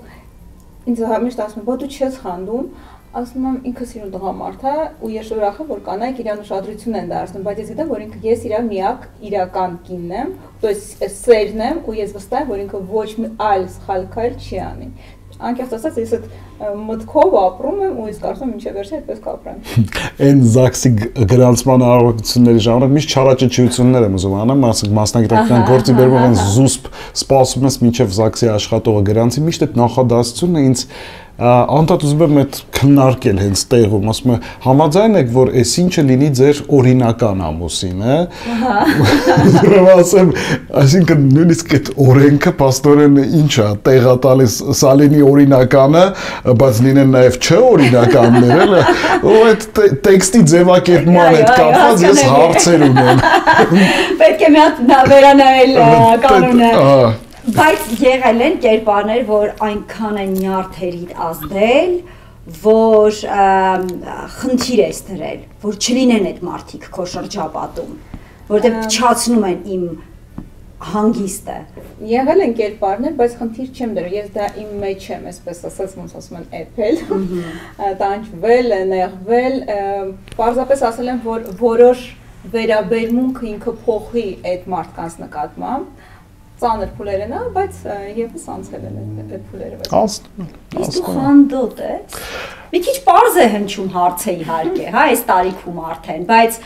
ինձ միշտ ասում են, բա դու չես խանդում, ասում եմ ինքը սիրուն տղամարդ է ու ես ուրախ եմ, որ կանայք իրան ուշադրություն են դարձնում, բայց ես գիտեմ, որ ինքը ես իր միակ իրական կինն եմ, то есть սերն եմ ու ես վստահ եմ, որ ինքը ոչ մի այլ սխալ քայլ չի անի։ Անկեղծ ասած, ես այդ մտքով ապրում եմ ու ես կարծում եմ մինչև վերջը այդպես կապրեմ։ Այն ԶԱԳՍ-ի գրանցման արարողությունների ժամանակ միշտ չարաճճիություններ եմ ուզում անեմ, ասենք մասնագիտական գործի բերումով այն զուսպ սպասում ես մինչև ԶԱԳՍ-ի աշխատողը գրանցի, միշտ այդ նախադասությունը ինձ անդադ ուզում եմ այդ քննարկել հենց տեղում, ասում եմ համաձայն եք, որ այս ինչը լինի ձեր օրինական ամուսինը։ Ուրեմն ասեմ, այսինքն նույնիսկ այդ օրենքը պաստորեն ինչ է, տեղա տալիս սա լինի օրինականը, բայց լինեն նաև չօրինականներ, էլի, ու այդ տեքստի ձևակերպման հետ կապված ես հարցեր ունեմ։ Պետք է մի հատ վերանայել կանոնը։ Բայց եղել են կերպարներ, որ այնքան են նյարդերիդ ազդել, որ խնդիր ես դրել, որ չլինեն այդ մարդիկ քո շրջապատում, որտեղ փչացնում են իմ հանգիստը։ Եղել են կերպարներ, բայց խնդիր չեմ դրել, ես դա իմ մեջ եմ, այսպես ասած, ոնց ասում են, էփել, տանջվել, նեղվել, պարզապես ասել եմ, որ որոշ վերաբերմունքը ինքը փոխի այդ մարդկանց նկատմամբ, ծանր փուլեր են, բայց եւս անցել են այդ փուլերը։ Իսկ դու խանդոտ ես։ Մի քիչ պարզ է հնչում հարցը իհարկե, հա, այս տարիքում արդեն, բայց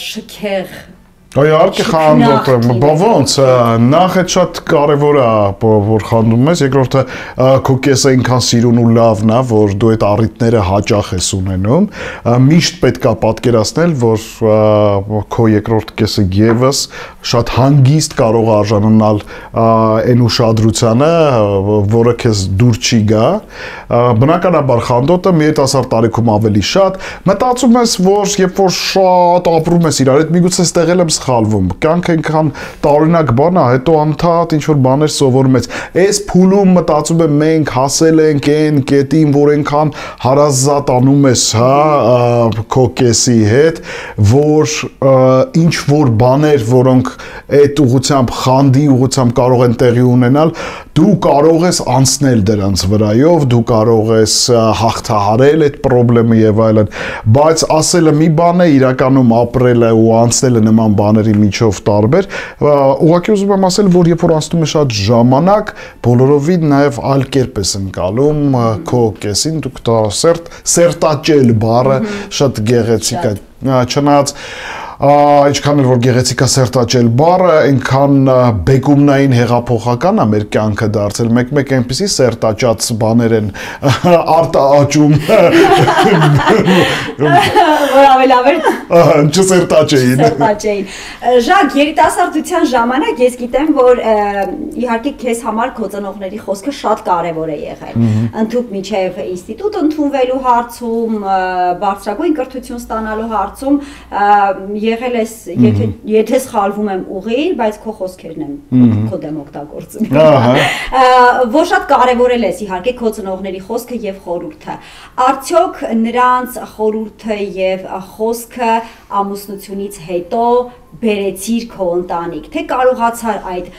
շքեղ Իհարկե խանդոտ եմ, ոնց նախ է շատ կարևոր է որ խանդում ես, երկրորդը քո կեսը այնքան սիրուն ու լավն է, որ դու այդ առիթները հաճախ ես ունենում, միշտ պետք է պատկերացնել, որ քո երկրորդ կեսը եւս շատ հանգիստ կարող է արժանանալ այն ուշադրությանը, որը քեզ դուր չի գա, բնականաբար խանդոտը մի երիտասարդ տարիքում ավելի շատ, մտածում ես, որ երբ որ շատ ապրում ես իրար հետ, միգուցե ստեղել եմ սխալվում, կյանքը այնքան տարօրինակ բան է, հետո անդադ ինչ-որ բաներ սովորում ես, այս փուլում մտածում եմ մենք հասել ենք այն կետին, որ այնքան հարազատ անում ես, քո կեսի հետ, որ ինչ-որ բաներ, որոնք այդ ուղղությամբ խանդի ուղղությամբ կարող են տեղի ունենալ, դու կարող ես անցնել դրանց վրայով, դու կարող ես հաղթահարել այդ խնդրեմը եւ այլն, բայց ասելը մի բան է, իրականում ապրելը ու անցնելը նման բաների միջով տարբեր, ուղղակի ուզում եմ ասել, որ երբ որ անցնում է շատ ժամանակ, բոլորովին նաեւ այլ կերպ ես ընկալում քո կեսին, դուք դա սերտաճել բառը շատ գեղեցիկ է, չնայած ինչքան որ գեղեցիկ է սերտաճել բառը, այնքան բեկումնային հեղափոխական է մեր կյանքը դարձել, մեկ այնպեսի սերտաճած բաներ են արտաաճում, որ ավելավեր չսերտաճեին։ Ժակ, երիտասարդության ժամանակ ես գիտեմ, որ իհարկե քեզ համար քո ծնողների խոսքը շատ կարևոր է եղել։ Ընդհուպ մինչև ինստիտուտ ընդունվելու հարցում, բարձրագույն կրթություն ստանալու հարցում եղել ես, եթե սխալվում եմ ուղիղ, բայց քո խոսքերն եմ քո դեմ օգտագործում։ Որ շատ կարևորել ես իհարկե քո ծնողների խոսքը եւ խորհուրդը։ Արդյոք նրանց խորհուրդը եւ խոսքը ամուսնությունից հետո բերեցիր քո ընտանիք, թե կարողացար այդ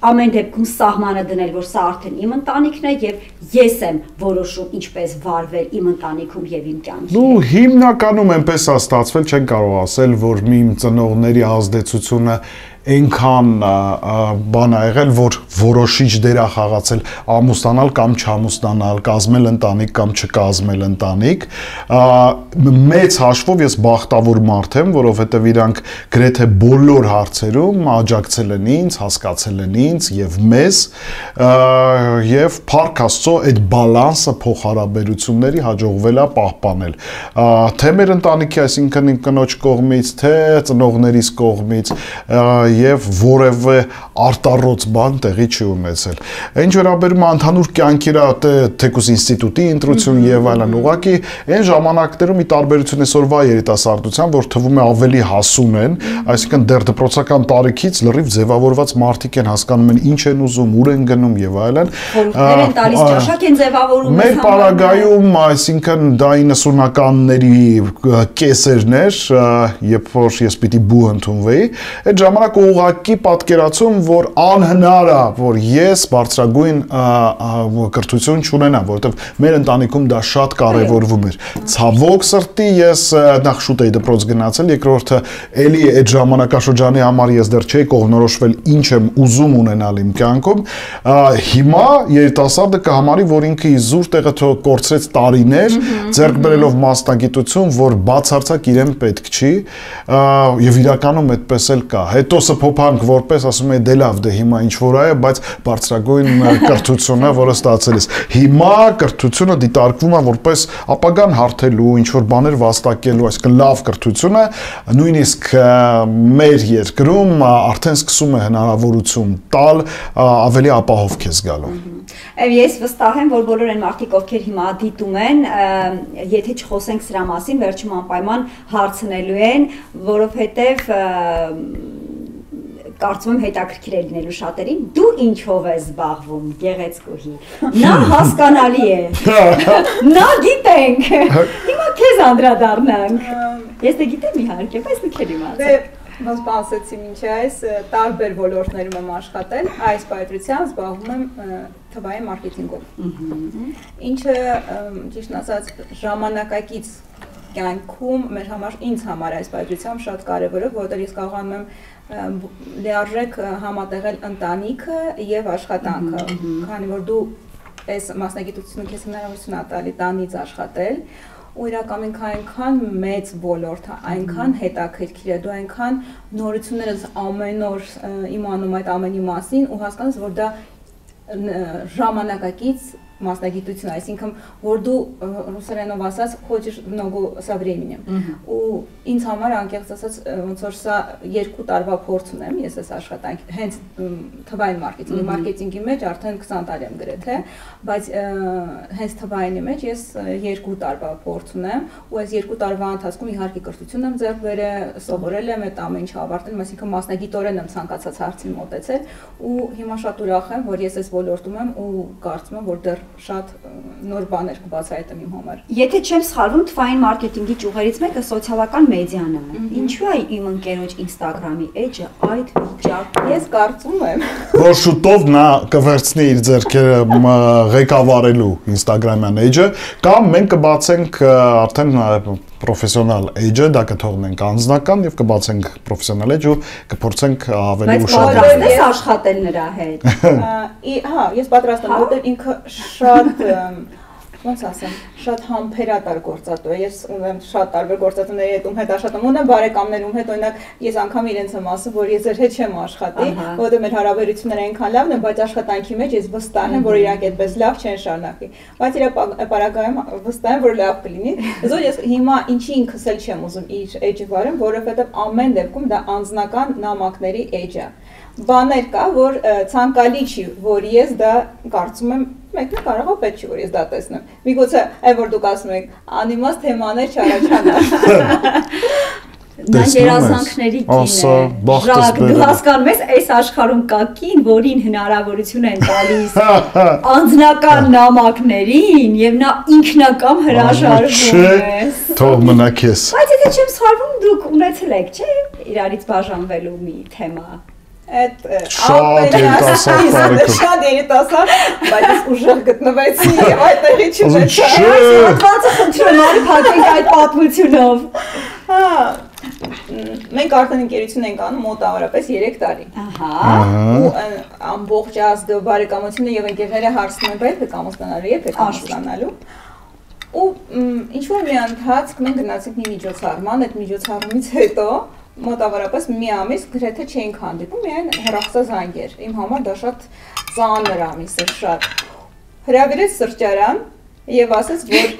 ամեն դեպքում սահմանը դնել, որ սա արդեն իմ ընտանիքն է եւ ես եմ որոշում ինչպես վարվել իմ ընտանիքում եւ իմ կյանքի։ Ու հիմնականում այնպես է ստացվել, չեն կարող ասել, որ իմ ծնողների ազդեցությունը այնքան բան ա եղել, որ որոշիչ դեր ա խաղացել ամուսնանալ կամ չամուսնանալ, կազմել ընտանիք կամ չկազմել ընտանիք, մեծ հաշվով ես բախտավոր մարդ եմ, որովհետև իրանք գրեթե բոլոր հարցերում աջակցել են ինձ, հասկացել են ինձ եւ մեզ, եւ փառք Աստծո այդ բալանսը փոխհարաբերությունների հաջողվել է պահպանել, թե մեր ընտանիքի, այսինքն իմ կնոջ կողմից, թե ծնողներիս կողմից, եւ որևէ արտառոց բան տեղի չի ունեցել։ Ինչ վերաբերում է ընդհանուր կյանքիրա, թեկուզ ինստիտուտի ընտրություն եւ այլն, ուղղակի այն ժամանակներում ի տարբերություն այսօրվա երիտասարդության, որ թվում է ավելի հասուն են, այսինքն դեռ դպրոցական տարիքից լրիվ ձևավորված մարդիկ են հասկանում են ինչ են ուզում, ուր են գնում եւ այլն։ Խորհուրդներ են տալիս, ճաշակ են ձևավորում։ Մեր պարագայում, այսինքն դա 90-ականների կեսերն էր, երբ որ ես պիտի բու ընդունվեի, այդ ժամանակ ուղղակի պատկերացում, որ անհնար է, որ ես բարձրագույն կրթություն չունենամ, որովհետև մեր ընտանիքում դա շատ կարևորվում էր։ Ցավոք սրտի ես նախ շուտ էի դպրոց գնացել, երկրորդը էլի այդ ժամանակաշրջանի համար ես դեռ չէի կողմնորոշվել ինչ եմ ուզում ունենալ իմ կյանքում։ Հիմա երիտասարդը կհամարի, որ ինքը իզուր տեղը կորցրեց տարիներ, ձեռք բերելով մասնագիտություն, որ բացարձակ իրեն պետք չի, եւ իրականում այդպես էլ կա։ Հետո սփոփանք որպես ասում է դե լավ, դե հիմա ինչ որ է, բայց բարձրագույն կրթությունը, որը ստացել ես։ Հիմա կրթությունը դիտարկվում է որպես ապագան հարթելու, ինչ որ բաներ վաստակելու, այսինքն լավ կրթությունը նույնիսկ մեր երկրում արդեն սկսում է հնարավորություն տալ ավելի ապահով քեզ գալու։ Ես վստահ եմ, որ բոլոր այն մարդիկ, ովքեր հիմա դիտում են, եթե չխոսենք սրա մասին, վերջում անպայման հարցնելու են, որովհետև կարծում եմ հետաքրքիր է լինելու շատերին, դու ինչով ես զբաղվում, գեղեցկուհի, նա հասկանալի է, նա գիտենք, հիմա քեզ անդրադառնանք, ես դե գիտեմ իհարկե, բայց դու քեզ իմացեք։ Ոնց ասեցի մինչ այս տարբեր ոլորտներում եմ աշխատել, այս պայծրությամբ զբաղվում եմ թվային մարքեթինգով։ Ինչը ճիշտ ասած ժամանակակից կյանքում մեր համար ինձ համար այս պայծրությամբ շատ կարևոր է, որովհետև ես կարողանում եմ լիարժեք համատեղել ընտանիքը եւ աշխատանքը, քանի որ դու այս մասնագիտությունը քեզ հնարավորություն է տալի տանից աշխատել ու իրականում այնքան մեծ ոլորտ է, այնքան հետաքրքիր է, դու այնքան նորություններ ես ամեն օր իմանում այդ ամենի մասին ու հասկանում ես, որ դա ժամանակակից մասնագիտություն, այսինքն որ դու ռուսերենով ասած хочешь много со временем։ Ու ինձ համար անկեղծ ասած ոնց որ սա 2 տարվա փորձ ունեմ, ես այս աշխատանք հենց թվային մարքեթինգի մեջ արդեն 20 տարի եմ գրեթե, բայց հենց թվայինի մեջ ես 2 տարվա փորձ ունեմ ու այս 2 տարվա ընթացքում իհարկե կրթություն եմ ձեռք բերել, սովորել եմ այդ ամեն ինչը ավարտել, այսինքն մասնագիտորեն եմ ցանկացած հարցին մոտեցել ու հիմա շատ ուրախ եմ, որ ես այս ոլորտում եմ ու կարծում եմ, որ դեռ շատ նոր բաներ կբացահայտեմ իմ համար։ Եթե չեմ սխալվում, թվային մարքեթինգի ճյուղերից մեկը սոցիալական մեդիան է։ Ինչու է իմ ընկերոջ Instagram-ի էջը այդ վիճակում։ Ես կարծում եմ, որ շուտով նա կվերցնի իր ձեռքերը ղեկավարելու Instagram-յան էջը, կամ մենք կբացենք արդեն պրոֆեսիոնալ էջը, դա կթողնենք անձնական եւ կբացենք պրոֆեսիոնալ էջ ու կփորձենք ավելի ուշադրել։ Բայց ես աշխատել նրա հետ։ Հա, ես պատրաստ եմ, որտեղ ինքը շատ ոնց ասեմ, շատ համբերատար գործատու է։ Ես ունեմ շատ տարբեր գործատուների հետ ում հետ աշխատում, ունեմ բարեկամներ ում հետ, օրինակ, ես անգամ իրենց եմ ասում, որ ես ձեր հետ չեմ աշխատի, որովհետեւ մեր հարաբերությունները այնքան լավն են, բայց աշխատանքի մեջ ես վստահ եմ, որ իրանք այդպես լավ չեն շարունակվի։ Բայց իր պարագայում վստահ եմ, որ լավ կլինի։ Զոր ես հիմա ինչի ինքս էլ չեմ ուզում իր էջը վարեմ, որովհետեւ ամեն դեպքում դա անձնական նամակների էջ է։ Բաներ կա, որ ցանկալի չի, որ ես դա կարծում եմ մեկը կարող է պետք չի որ ես դա տեսնեմ։ Միգուցե այ որ դուք ասում եք անիմաստ թեմաներ չառաջանա։ Նա երազանքների կին է։ Ժակ, դու հասկանում ես, այս աշխարհում կա կին, որին հնարավորություն են տալիս անձնական նամակներին եւ նա ինքնակամ հրաժարվում է։ Թող մնա քեզ։ Բայց եթե չեմ սխալվում, դուք ունեցել եք, չէ՞, իրարից բաժանվելու մի թեմա։ Այդ շատ երիտասարդ, բայց ես ուժեղ գտնվեցի եւ այդտեղի չմեծա։ Հատվածը խնդրում եմ փակենք այդ պատմությունով։ Հա։ Մենք արդեն ընկերություն ենք անում մոտավորապես 3 տարի։ Ահա։ Ու ամբողջ ազգը բարեկամությունը եւ ընկերները հարցնում են, բայց եք ամուսնանալու, երբ եք ամուսնանալու։ Ու ինչ որ մի ընթացք մենք գնացինք մի միջոցառման, այդ միջոցառումից հետո մոտավորապես մի ամիս գրեթե չէինք հանդիպում, միայն հեռախոսազանգեր։ Իմ համար դա շատ ծանր ամիս էր, շատ։ Հրավիրեց սրճարան եւ ասաց, որ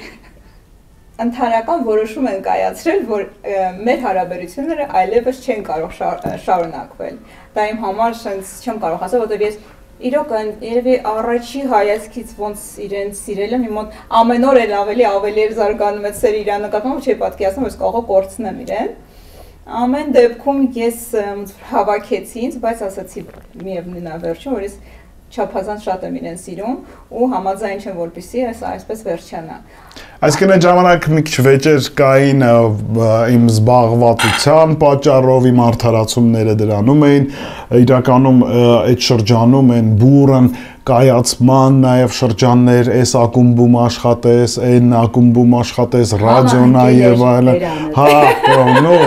ընդհանրական որոշում են կայացրել, որ մեր հարաբերությունները այլևս չեն կարող շարունակվել։ Դա իմ համար sense չեմ կարող ասել, որովհետեւ ես իրոք երևի առաջի հայացքից ոնց իրեն սիրել եմ, իմ մոտ ամեն օր էլ ավելի էր զարգանում այդ սերը իրան նկատմամբ, չէի պատկերացնում, որ կարող կորցնեմ իրեն։ Ամեն դեպքում ես հավաքեցի ինձ, բայց ասացի միևնույն է վերջում, որ ես չափազանց շատ եմ իրեն սիրում ու համաձայն չեմ, որպեսզի այսպես վերջանա։ Այսինքն այդ ժամանակ մի քիչ վեճեր կային իմ զբաղվածության պատճառով, իմ արդարացումները դրանում էին, իրականում այդ շրջանում են բուրըն կայացման նաև շրջաններ, այս ակումբում աշխատես, այն ակումբում աշխատես, ռադիոնա եւ այլն։ Հա, նո,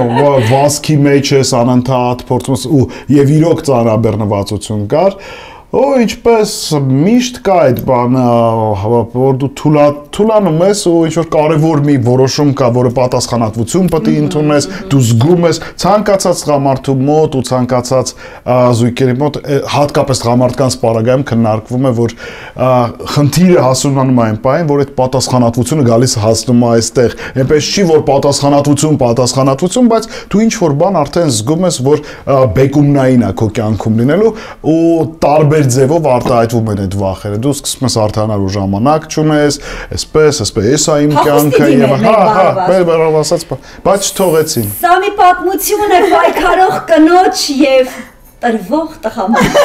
վասկի մեջ ես անընդհատ փորձում ես ու եւ իրոք ծանրաբեռնվածություն կար։ Օ, ինչպես միշտ կա այդ բանը, որ դու թուլանում ես ու ինչ-որ կարևոր մի որոշում կա, որը պատասխանատվություն պետք է ընդունես, դու զգում ես ցանկացած տղամարդու մոտ ու ցանկացած զույգերի մոտ, հատկապես տղամարդկանց պարագայում քննարկվում է, որ խնդիրը հասունանում է այն պահին, որ այդ պատասխանատվությունը գալիս հասնում է այստեղ։ Այնպես չի, որ պատասխանատվություն, բայց դու ինչ-որ բան արդեն զգում ես, որ բեկումնային է քո կյանքում լինելու ու տարբեր ձևով արտահայտվում են այդ վախերը։ Դու սկսում ես արդանալու ժամանակ չունես, այսպես, ես իմ կյանքը եւ մեր ասած, բայց չթողեցին։ Սա մի պատմություն է պայքարող կնոջ եւ տրվող տղամարդու։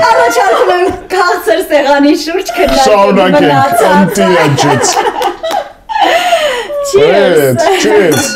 Առաջարկում եմ քաղցր սեղանի շուրջ քննարկել մնացածը։ Cheers.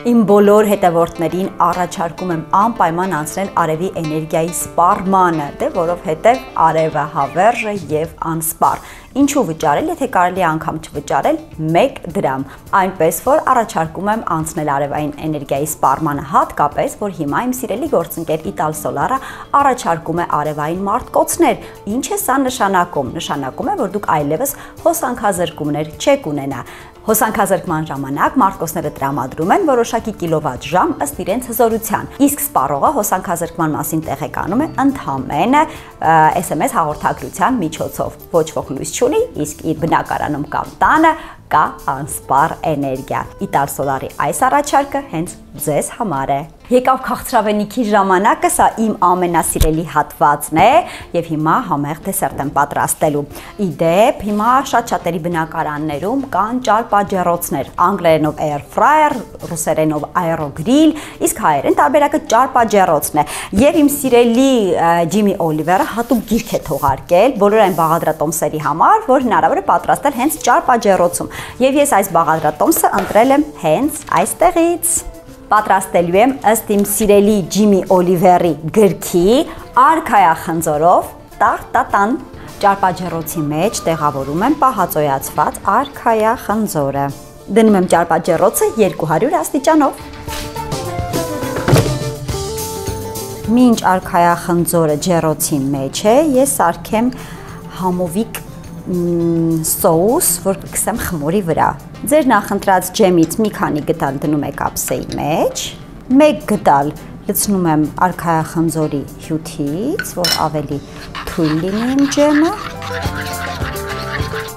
Իմ բոլոր հետևորդներին առաջարկում եմ անպայման անցնել արևի էներգիայի սպառմանը, դե որովհետև արևը հավերժ է եւ անսպառ։ Ինչու վճարել, եթե կարելի է անգամ չվճարել 1 դրամ։ Այնպես որ առաջարկում եմ անցնել արևային էներգիայի սպառմանը, հատկապես որ հիմա իմ սիրելի գործընկեր Ital Solar-ը առաջարկում է արևային մարտկոցներ։ Ինչ է սա նշանակում։ Նշանակում է, որ դուք այլևս հոսանքազրկումներ չեք ունենա։ Հոսանքազրկման ժամանակ մարտկոցները տրամադրում են որոշակի կիլովատ-ժամ ըստ իրենց հզորության։ Իսկ սպառողը հոսանքազրկման մասին տեղեկանում է ընդհանրապես SMS հաղորդագրության միջոցով։ Ոչ ոք լույս չունի, իսկ իր բնակարանում կամ տանը կա անսպառ էներգիա։ Ital Solar-ի այս առաջարկը հենց ձեզ համար է։ Եկավ քաղցրավենիքի ժամանակը, սա իմ ամենասիրելի հատվածն է եւ հիմա համեղ դեսերտ եմ պատրաստելու։ Իդեպ, հիմա շատ-շատերի բնակարաններում կան ճարպաջեռոցներ, անգլերենով air fryer, ռուսերենով aerogrill, իսկ հայերեն տարբերակը ճարպաջեռոցն է։ Եվ իմ սիրելի Ջիմի Օլիվերը հատուկ գիրք է թողարկել բոլոր այն բաղադրատոմսերի համար, որ հնարավոր է պատրաստել հենց ճարպաջեռոցում։ Եվ ես այս բաղադրատոմսը ընտրել եմ հենց այստեղից։ Պատրաստելու եմ ըստ իմ սիրելի Ջիմի Օլիվերի գրքի արքայախնձորով տախտատան։ Ճարպաջեռոցի մեջ տեղավորում եմ պահածոյացված արքայախնձորը։ Դնում եմ ճարպաջեռոցը 200 աստիճանով։ Մինչ արքայախնձորը ջեռոցի մեջ է, ես սարքեմ համովիկ սոուս, որ կգցեմ խմորի վրա։ Ձեր նախընտրած ջեմից մի քանի գդալ դնում եք ափսեի մեջ, 1 գդալ լցնում եմ արքայախնձորի հյութից, որ ավելի թույլ լինի իմ ջեմը։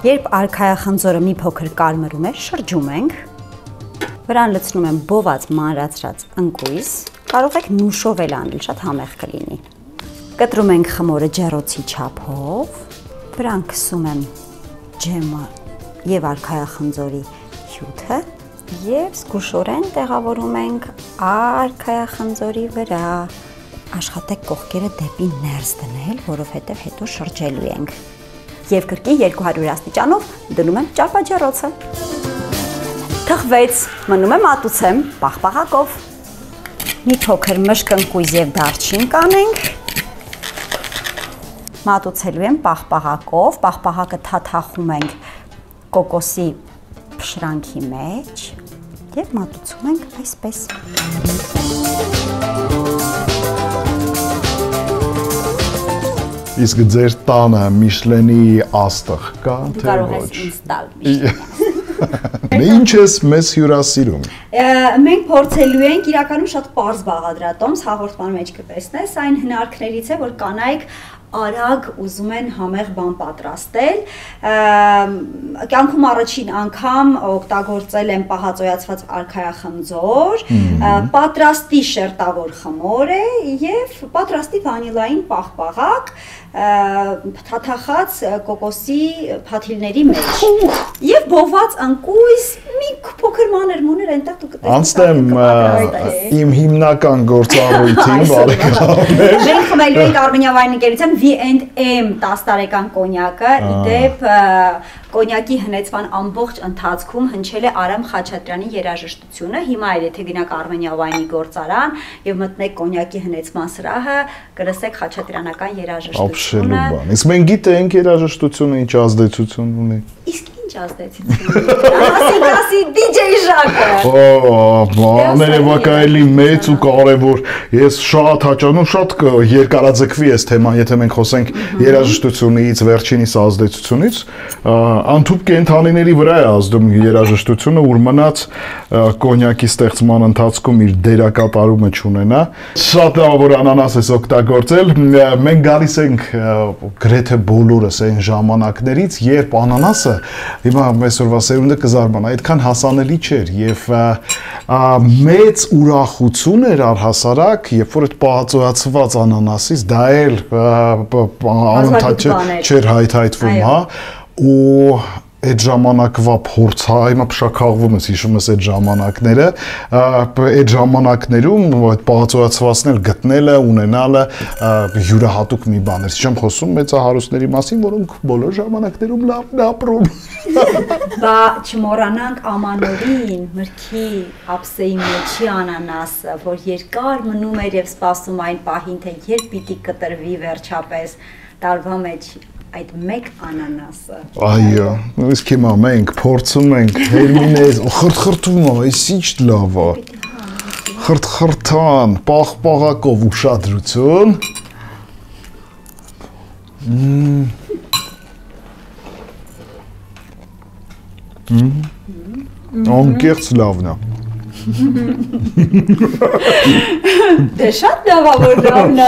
Երբ արքայախնձորը մի փոքր կարմրում է, շրջում ենք։ Վրան լցնում եմ բոված մանրացրած ընկույզ, կարող եք նուշով էլ անել, շատ համեղ կլինի։ Կտրում ենք խմորը ջեռոցի չափով, վրան քսում եմ ջեմը եւ արքայախնձորի հյութը եւ զգուշորեն տեղավորում ենք արքայախնձորի վրա։ Աշխատեք կողքերը դեպի ներս դնել, որովհետեւ հետո շրջելու ենք։ Եվ կրկին 200 աստիճանով դնում եմ ճարպաջեռոցը։ Թխվեց, մնում է մատուցեմ պաղպաղակով։ Մի փոքր մշկ ընկույզ եւ դարչին կանենք։ Մատուցելու եմ պաղպաղակով, պաղպաղակը թաթախում ենք կոկոսի փշրանքի մեջ եւ մատուցում ենք այսպես։ Իսկ ձեր տանը Միշլենի աստղ կա, թե ոչ։ Կարող ես ինձ տալ Միշլեն։ Ինչ ես մեզ հյուրասիրում։ Մենք փորձելու ենք իրականում շատ պարզ բաղադրատոմս, հաղորդման մեջ կտեսնես, այն հնարքներից է, որ կանայք արագ ուզում են համեղ բան պատրաստել։ Կյանքում առաջին անգամ օգտագործել եմ պահածոյացված արքայախնձոր, պատրաստի շերտավոր խմոր է եւ պատրաստի վանիլային պաղպաղակ, թաթախած կոկոսի փաթիլների մեջ եւ բոված անկույզ մի փոքր մանր-մուներ այնտեղ դու կտեսնես։ Անցնեմ իմ հիմնական գործառույթին, բարեկամներ։ Մենք խմելու ենք Armenia Wine ընկերության V&M 10 տարեկան կոնյակը, իդեպ կոնյակի հնեցման ամբողջ ընթացքում հնչել է Արամ Խաչատրյանի երաժշտությունը։ Հիմա էլ եթե գնաք Armenia Wine-ի գործարան եւ մտնեք կոնյակի հնեցման սրահը, կլսեք խաչատրյանական երաժշտությունը։ Իսկ մենք գիտենք երաժշտությունը ինչ ազդեցություն ունի։ Իսկ ինչ ազդեցություն ունի։ Ասի DJ Ժակը։ Աներևակայելի մեծ ու կարևոր։ Ես շատ հաճանում, շատ երկարաձգվի այս թեման, եթե մենք խոսենք երաժշտությունից, վերջինիս ազդեցությունից, անթուփ կենթանիների վրա է ազդում երաժշտությունը, ուր մնաց կոնյակի ստեղծման ընթացքում իր դերակատարումը չունենա։ Շատ լավ որ անանաս ես օգտագործել։ Մենք գալիս ենք գրեթե բոլորս այն ժամանակներից, երբ անանասը հիմա այսօրվա սերունդը կզարմանա, այդքան հասանելի չէր եւ մեծ ուրախություն էր առհասարակ, երբ որ այդ պահածոյացված անանասից դա էլ անընդհատ չէր հայթայթվում, հա, ու այդ ժամանակվա փորձ, հիմա փշաքաղվում ես, հիշում ես այդ ժամանակները, այդ ժամանակներում այդ պահածոյացվածն էլ գտնելը, ունենալը յուրահատուկ մի բան էր։ Չեմ խոսում մեծահարուստների մասին, որոնք բոլոր ժամանակներում լավն ապրում։ Բա չմոռանանք ամանորին, մրգի, ափսեի մեջի անանասը, որ երկար մնում էր եւ սպասում այն պահին, թե երբ պիտի կտրվի վերջապես տարվա մեջ այդ մեկ անանասը։ Այո, իսկ հիմա մենք փորձում ենք Հերմինեզ խրթխրթում է, այս ինչ լավ է։ Խրթխրթան, պաղպաղակով ուշադրություն։ Անկեղծ լավն է։ Դե շատ լավ է, որ լավն է։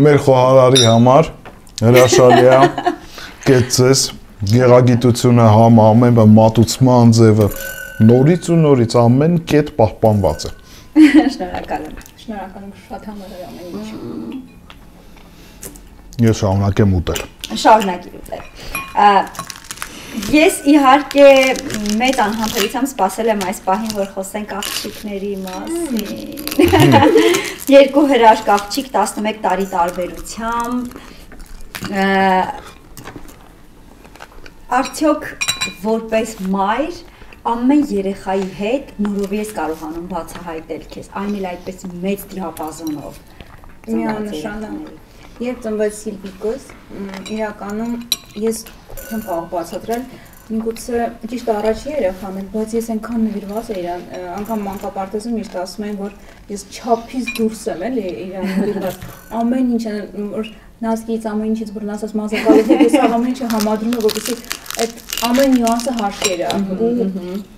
Մեր խոհարարի համար հրաշալի է, կեցես, գեղագիտությունը ամեն մատուցման ձևը, նորից ու նորից ամեն կետ պահպանված է։ Շնորհակալ եմ։ Շնորհակալ եմ, շատ համարել ամեն ինչ։ Ես շարունակեմ ուտել։ Շարունակիր ուտել։ Ես իհարկե մեծ անհամբերությամբ սպասել եմ այս պահին, որ խոսենք աղջիկների մասին։ Երկու հրաշք աղջիկ 11 տարի տարբերությամբ։ Արդյոք որպես մայր ամեն երեխայի հետ նորովի ես կարողանում բացահայտել քեզ, այն էլ այդպես մեծ դիապազոնով։ Միանշանակ։ Երբ ծնվեց Սիլվիկոս, իրականում ես չեմ կարող բացատրել, միգուցե ճիշտ առաջի երեխան էր, բայց ես այնքան նվիրված էի իրան, անգամ մանկապարտեզում միշտ ասում են, որ ես չափից դուրս եմ էլի իրան նվիրված, ամեն ինչ որ նազգից ամեն ինչից բռնացած մազակալից հետ ես ամեն ինչը համադրում եմ, որպեսզի այդ ամեն նյուանսը հաշվի ու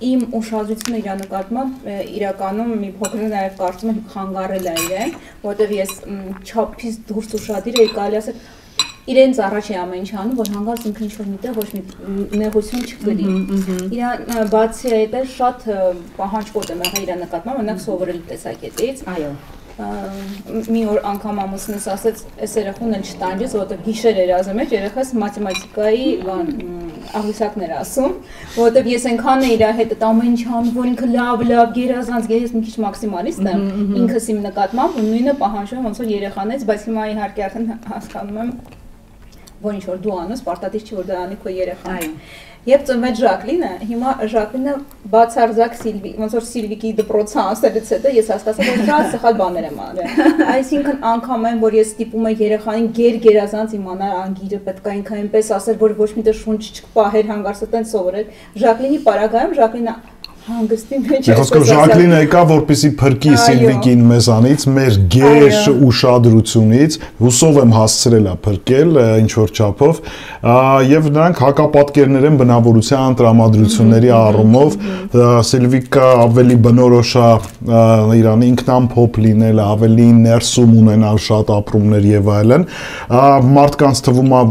իմ ուշադրությունը իր նկատմամբ իրականում մի փոքր նաև կարծում եմ խանգարել է իրեն, որովհետև ես չափից դուրս ուշադիր էի, կարելի ասել իրենց առաջ է ամեն ինչ անում, որ հանգարց ինքը ինչ-որ միտեղ ոչ մի նեղություն չկրի։ Իրան բացի այդ էլ շատ պահանջկոտ եմ եղել իր նկատմամբ, մենակ սովորելու տեսակետից։ Այո։ Մի օր անգամ ամուսինս ասեց, այս երեխուն էլ չտանջես, որովհետև գիշեր էր ասում մեջ, երեխաս մաթեմատիկայի աղյուսակն էր ասում, որովհետև ես այնքան է իր հետ ամեն ինչ անում, որ ինքը լավ գերազանց, ես մի քիչ մաքսիմալիստ եմ, ինքս իմ նկատմամբ ու նույնը պահանջում ոնց որ երեխանից, բայց հիմա իհարկե արդեն հասկանում եմ, որ ինչ որ դու անես, պարտադիր չի որ դա անի քո երեխան։ Երբ ծնվեց Ժակլինը, հիմա Ժակլինը բացարձակ ոնց որ Սիլվիկի դպրոցը ասելուց հետո ես հասկացա, որ շատ սխալ բաներ եմ արել։ Այսինքն անգամ որ ես ստիպում եմ երեխային գերազանց իմանալ անգիրը պետք է ինքը այնպես ասել, որ ոչ մի տեղ շունչ չպահեր, հանգարց այդպես սովորել։ Ժակլինի պարագայում Ժակլինը հանգստի մեջ է։ Խոսքով Ժակլինը եկա, որպեսզի փրկի Սիլվիկին մեզանից, մեր գեր ուշադրությունից, հուսով եմ հասցրել է փրկել ինչ որ չափով, եւ նրանք հակապատկերներ են բնավորության տրամադրությունների առումով, Սիլվիկը ավելի բնորոշ է իրան ինքնամփոփ լինել, ավելի ներսում ունենալ շատ ապրումներ եւ այլն, մարդկանց թվում է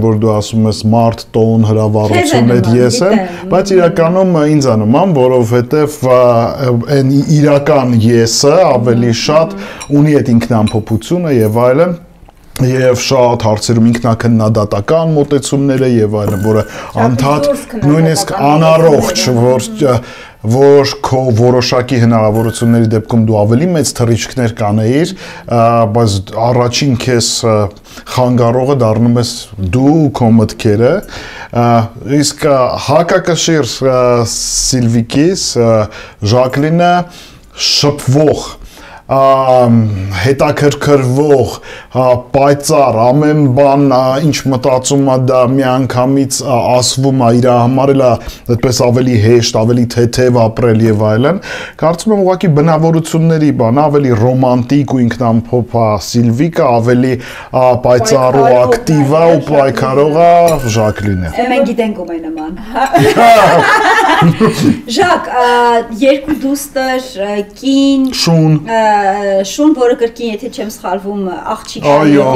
որ դու ասում ես մարդ, տոն, հրավառություն այդ ես եմ, բայց իրականում ինձանում եմ, որովհետև այն իրական եսը ավելի շատ ունի այդ ինքնամփոփությունը եւ այլն եւ շատ հարցերում ինքնակնդատական մոտեցումները եւ այլն, որը անդադ նույնիսկ անառողջ որ քո որոշակի հնարավորությունների դեպքում դու ավելի մեծ թռիչքներ կանեիր, բայց առաջին քեզ խանգարողը դառնում ես դու քո մտքերը, իսկ հակակշիռ Սիլվիկիս Ժակլինը շփվող հետաքրքրվող, պայծառ, ամեն բան ինչ մտածում է դա միանգամից ասվում է, իր համար էլ այդպես ավելի հեշտ, ավելի թեթև ապրել եւ այլն, կարծում եմ ուղղակի բնավորությունների բան, ավելի ռոմանտիկ ու ինքնամփոփ է Սիլվիկը, ավելի պայծառ ու ակտիվ է ու պայքարող է Ժակլինը։ Մենք գիտենք ում է նման։ Ժակ, երկու դուստր, կին, շուն, որը կրկին, եթե չեմ սխալվում, աղջիկ այո,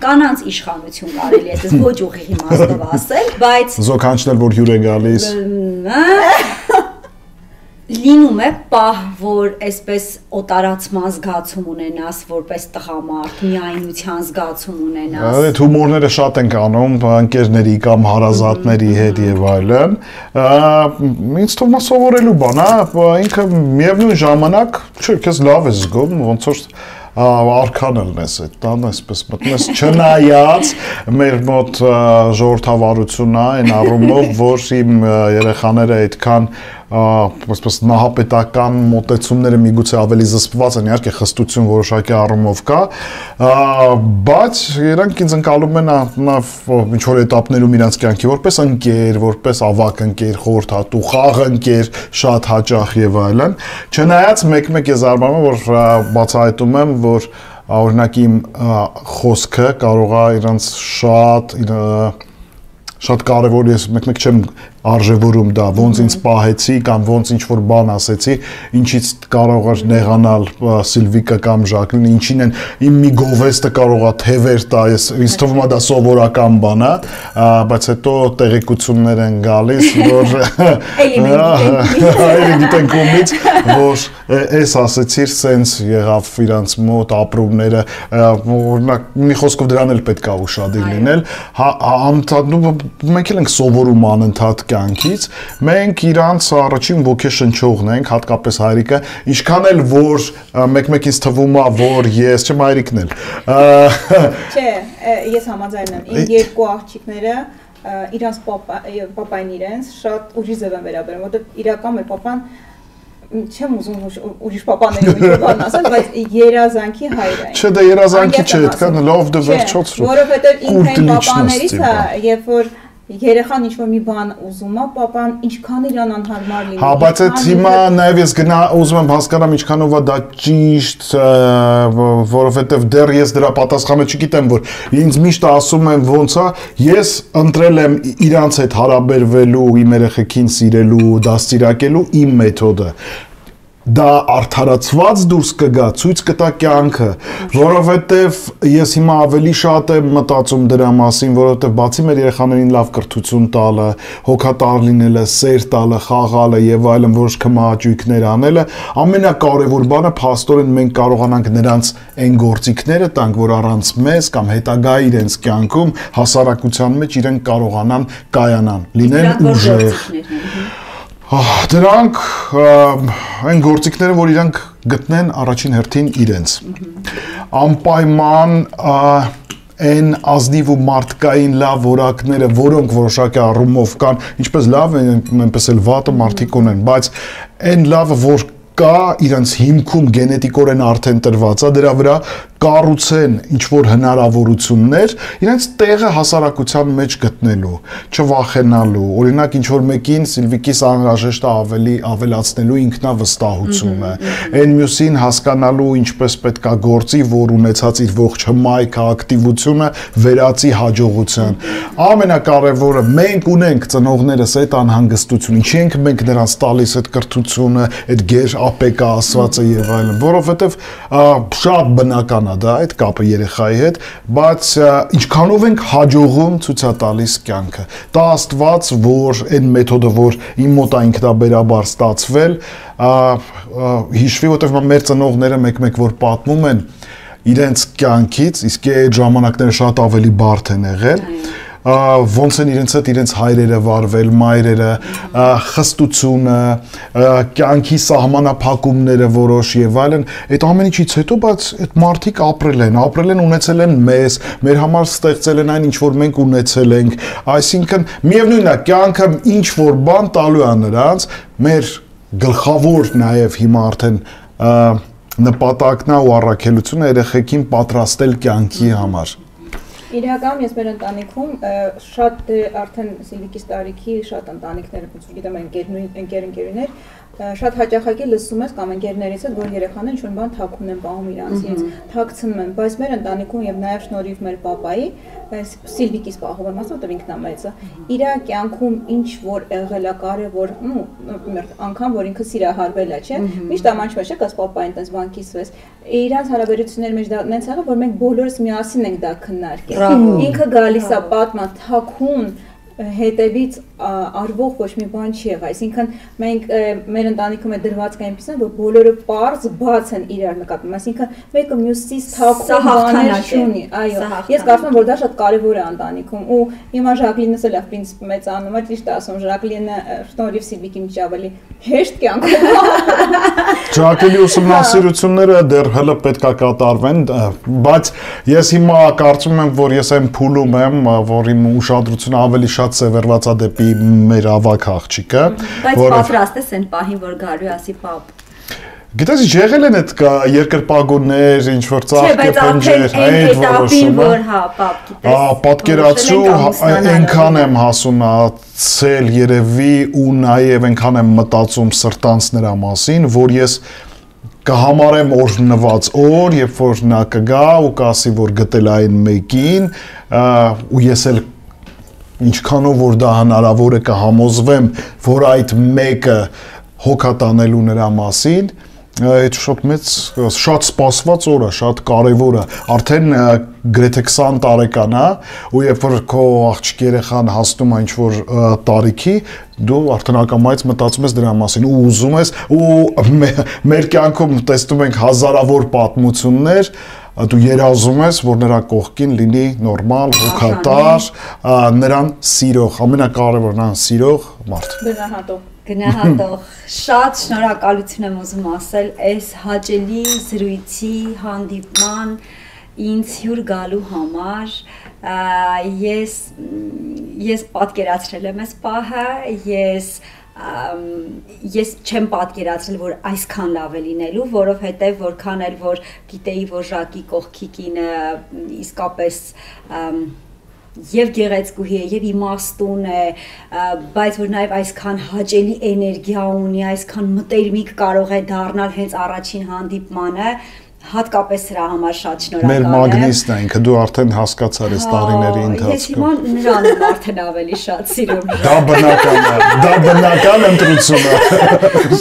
կանանց իշխանություն կարելի է, ոչ ուղիղ իմաստով ասել, բայց զոքանչն էլ որ հյուր է գալիս լինում է պահ, որ այսպես օտարացման զգացում ունենաս, որպես տղամարդ, միայնության զգացում ունենաս։ Այդ հումորները շատ ենք անում ընկերների կամ հարազատների հետ եւ այլն։ Ինձ թվում է սովորելու բան, ինքը միևնույն ժամանակ, չէ, քեզ լավ է զգում, ոնց որ արքան ելնես այդ տան այսպես մտնես չնայած մեր մոտ ժողովրդավարությունն է այն առումով որ իմ երեխաները այդքան այսպես նահապետական մոտեցումները միգուցե ավելի զսպված են, իհարկե խստություն որոշակի առումով կա, բայց իրանք ինձ ընկալում են ինչ որ էտապներում իրանց կյանքի որպես ընկեր, որպես ավակ ընկեր, խորհրդատու, խաղ ընկեր, շատ հաճախ եւ այլն, չնայած մեկ-մեկ ես զարմանում որ բացահայտում եմ, որ օրինակ իմ խոսքը կարող է իրանց շատ կարևոր ես մեկ-մեկ չեմ արժևորում դա, ոնց ինձ պահեցի կամ ոնց ինչ-որ բան ասեցի, ինչից կարող էր նեղանալ Սիլվիկը կամ Ժակլինը, ինչին են իմ մի գովեստը կարող է թևեր տա, ինձ թվում է դա սովորական բան է, բայց հետո տեղեկություններ են գալիս, որ այլ գիտենք ումից, որ էս ասեցիր, սենց եղավ իրանց մոտ ապրումները, օրինակ մի խոսքով դրան էլ պետք է ուշադիր լինել, մենք էլ ենք սովորում անընդհատ կյանքից, մենք իրանց առաջին ոգեշնչողն ենք, հատկապես հայրիկը, ինչքան էլ որ մեկ-մեկ ինձ թվում է, որ ես չեմ հայրիկն էլ։ Չէ, ես համաձայն եմ, իմ երկու աղջիկները իրանց պապային իրենց շատ ուրիշ ձև են վերաբերում, որտեղ իրական մեր պապան չեմ ուզում ուրիշ պապաների ու բան ասել, բայց երազանքի հայր է։ Չէ, դա երազանքի չէ, այդքան լավ դե վերջոց։ Որովհետև ինքն պապաներից է, երբ որ երեխան ինչ-որ մի բան ուզում է, պապան ինչքան իրան անհարմար լինի։ Հա, բայց այդ հիմա նաև ես ուզում եմ հասկանամ ինչքանով է դա ճիշտ, որովհետև դեռ ես դրա պատասխանը չգիտեմ, որ ինձ միշտ ասում են ոնց է, ես ընտրել եմ իրանց հետ հարաբերվելու, իմ երեխեքին սիրելու, դաստիարակելու իմ մեթոդը։ Դա արդարացված դուրս կգա, ցույց կտա կյանքը, որովհետև ես հիմա ավելի շատ եմ մտածում դրա մասին, որովհետև բացի մեր երեխաներին լավ կրթություն տալը, հոգատար լինելը, սեր տալը, խաղալը եւ այլն որոշ քմահաճույքներ անելը, ամենակարևոր բանը փաստորեն մենք կարողանանք նրանց այն գործիքները տանք, որ առանց մեզ կամ հետագա իրենց կյանքում հասարակության մեջ իրենք կարողանան կայանան, լինեն ուժեղ։ Դրանք այն գործիքները, որ իրանք գտնեն առաջին հերթին իրենց։ Անպայման այն ազնիվ ու մարդկային լավ որակները, որոնք որոշակի առումով կան, ինչպես լավ են, այնպես էլ վատը մարդիկ ունեն, բայց այն լավը, որ կա իրենց հիմքում գենետիկորեն արդեն տրված է, դրա վրա կառուցեն ինչ-որ հնարավորություններ, իրենց տեղը հասարակության մեջ գտնելու, չվախենալու, օրինակ ինչ-որ մեկին Սիլվիկիս անհրաժեշտ է ավելացնելու ինքնավստահությունը, այն մյուսին հասկանալու ինչպես պետք է գործի, որ ունեցած իր ողջ հմայքը, ակտիվությունը վերածի հաջողության։ Ամենակարևորը մենք ունենք ծնողներս այդ անհանգստությունը, ինչի ենք մենք նրանց տալիս այդ կրթությունը, այդ գեր ապեկա ասվածը եւ այլն, որովհետեւ շատ բնական է դա այդ կապը երեխայի հետ, բայց ինչքանով ենք հաջողում ցույց է տալիս կյանքը։ Դա Աստված, որ այն մեթոդը, որ իմ մոտ է ինքնաբերաբար ստացվել, հիշվի, որտեղ մեր ծնողները մեկ-մեկ որ պատմում են իրենց կյանքից, իսկ այդ ժամանակները շատ ավելի բարդ են եղել, ոնց են իրենց հետ իրենց հայրերը վարվել, մայրերը, խստությունը, կյանքի սահմանափակումները որոշ եւ այլն, այդ ամեն ինչից հետո, բայց այդ մարդիկ ապրել են, ունեցել են մեզ, մեր համար ստեղծել են այն ինչ որ մենք ունեցել ենք, այսինքն միևնույնն է, կյանքը ինչ որ բան տալու է նրանց, մեր գլխավոր նաեւ հիմա արդեն նպատակն է ու առաքելությունը երեխեքին պատրաստել կյանքի համար։ Իրականում ես մեր ընտանիքում շատ արդեն Սիլվիկիս տարիքի շատ ընտանիքներ, գիտեմ ընկերներ, շատ հաճախակի լսում ես կամ ընկերներից հետ, որ երեխաները ինչ-որ բան թաքուն են պահում իրանցից, թաքցնում են, բայց մեր ընտանիքում եւ նաեւ շնորհիվ մեր պապայի Սիլվիկիս պահում եմ ասում, ինքն է մեծը, իր կյանքում ինչ որ եղել է կարևոր, անգամ որ ինքը սիրահարվել է, չէ՞, միշտ ամանչում է, չէ՞, կաս պապային տես բան կիսվես, իրանց հարաբերությունների մեջ դա նենց եղավ, որ մենք բոլորս միասին ենք դա քննարկել, ինքը գալիս է պատմա թաքուն հետևից արվող ոչ մի բան չի եղա, այսինքն մենք մեր ընտանիքում է դրված այնպիսին, որ բոլորը պարզ բաց են իրար նկատում, այսինքն մեկը մյուսից թաքուն բաներ չունի, այո, ես կարծում եմ, որ դա շատ կարևոր է ընտանիքում ու հիմա Ժակլինս էլ է պրինցիպ մեծանում է, ճիշտ ասում, Ժակլինը շնորհիվ Սիլվիկի մեջ ավելի հեշտ կյանքում։ Շարքելի ուսումնասիրությունները դեռ հələ պետք է կատարվեն, բայց ես հիմա կարծում եմ, որ ես այն փուլում եմ, որ իմ ուշադրությունը ավելի շատ սևեռված է դեպի մեր ավագ աղջիկը, բայց պատրաստ ես այն պահին, որ գալու ասի պապ։ Գիտես, եղել են այդ երկրպագուներ, ինչ որ ծաղկե պենջեր, այդ որոշումը։ Որ հա, պապ, գիտես։ Պատկերացրու, այնքան եմ հասունացել երևի ու նաև այնքան եմ մտածում սրտանց նրա մասին, որ ես կհամարեմ օրհնված օր, երբ որ նա կգա ու կասի, որ գտել այն մեկին, ու ես էլ ինչքանով որ դա հնարավոր է կհամոզվեմ, որ այդ մեկը հոգա տանելու նրա մասին, այդ շատ սպասված օր է, շատ կարևոր է, արդեն գրեթե 20 տարեկան է, ու երբ որ քո աղջիկ երեխան հասնում է ինչ-որ տարիքի, դու արդեն ակամայից մտածում ես դրա մասին ու ուզում ես, ու մեր կյանքում տեսնում ենք հազարավոր պատմություններ, դու երազում ես, որ նրա կողքին լինի նորմալ, հոգատար, նրան սիրող, ամենակարևորն նրան սիրող մարդ։ Գնահատող, շատ շնորհակալություն եմ ուզում ասել այս հաճելի զրույցի հանդիպման ինձ հյուր գալու համար, ես պատկերացրել եմ այս պահը, ես չեմ պատկերացրել, որ այսքան լավ է լինելու, որովհետև որքան էլ որ գիտեի, որ Ժակի կողքի կինը իսկապես եւ գեղեցկուհի է եւ իմաստուն է, բայց որ նաեւ այսքան հաճելի էներգիա ունի, այսքան մտերմիկ կարող է դառնալ հենց առաջին հանդիպմանը, հատկապես սրա համար շատ շնորհակալ եմ։ Մեր մագնիսն է ինքը, դու արդեն հասկացար այս տարիների ընթացքում։ Ես հիմա նրան եմ արդեն ավելի շատ սիրում։ Դա բնական ընտրություն է։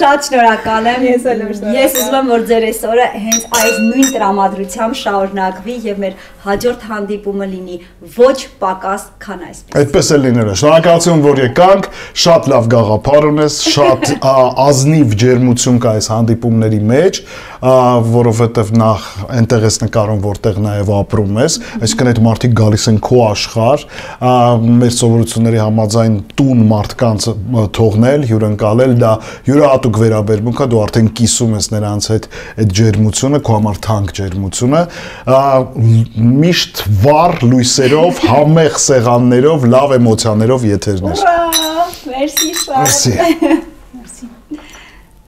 Շատ շնորհակալ եմ։ Ես էլ եմ շնորհակալ։ Ես ուզում եմ, որ ձեր այսօրը հենց այս նույն տրամադրությամբ շարունակվի եւ մեր հաջորդ հանդիպումը լինի ոչ պակաս, քան այսպես։ Այդպես է լինել։ Շնորհակալություն, որ եկանք, շատ լավ գաղափար ունես, շատ ազնիվ ջերմություն կա այս հանդիպումների մեջ, որովհետեւ նախ այնտեղ ես նկարում, որտեղ նաև ապրում ես, այսինքն այդ մարդիկ գալիս են քո աշխարհ, մեր սովորությունների համաձայն տուն մարդկանց թողնել, հյուրընկալել, դա յուրահատուկ վերաբերմունք է, դու արդեն կիսում ես նրանց հետ այդ ջերմությունը, քո համար թանկ ջերմությունը, միշտ վառ լույսերով, համեղ սեղաններով, լավ էմոցիաներով եթերներ։ Ուրա, մերսի շատ։ Մերսի։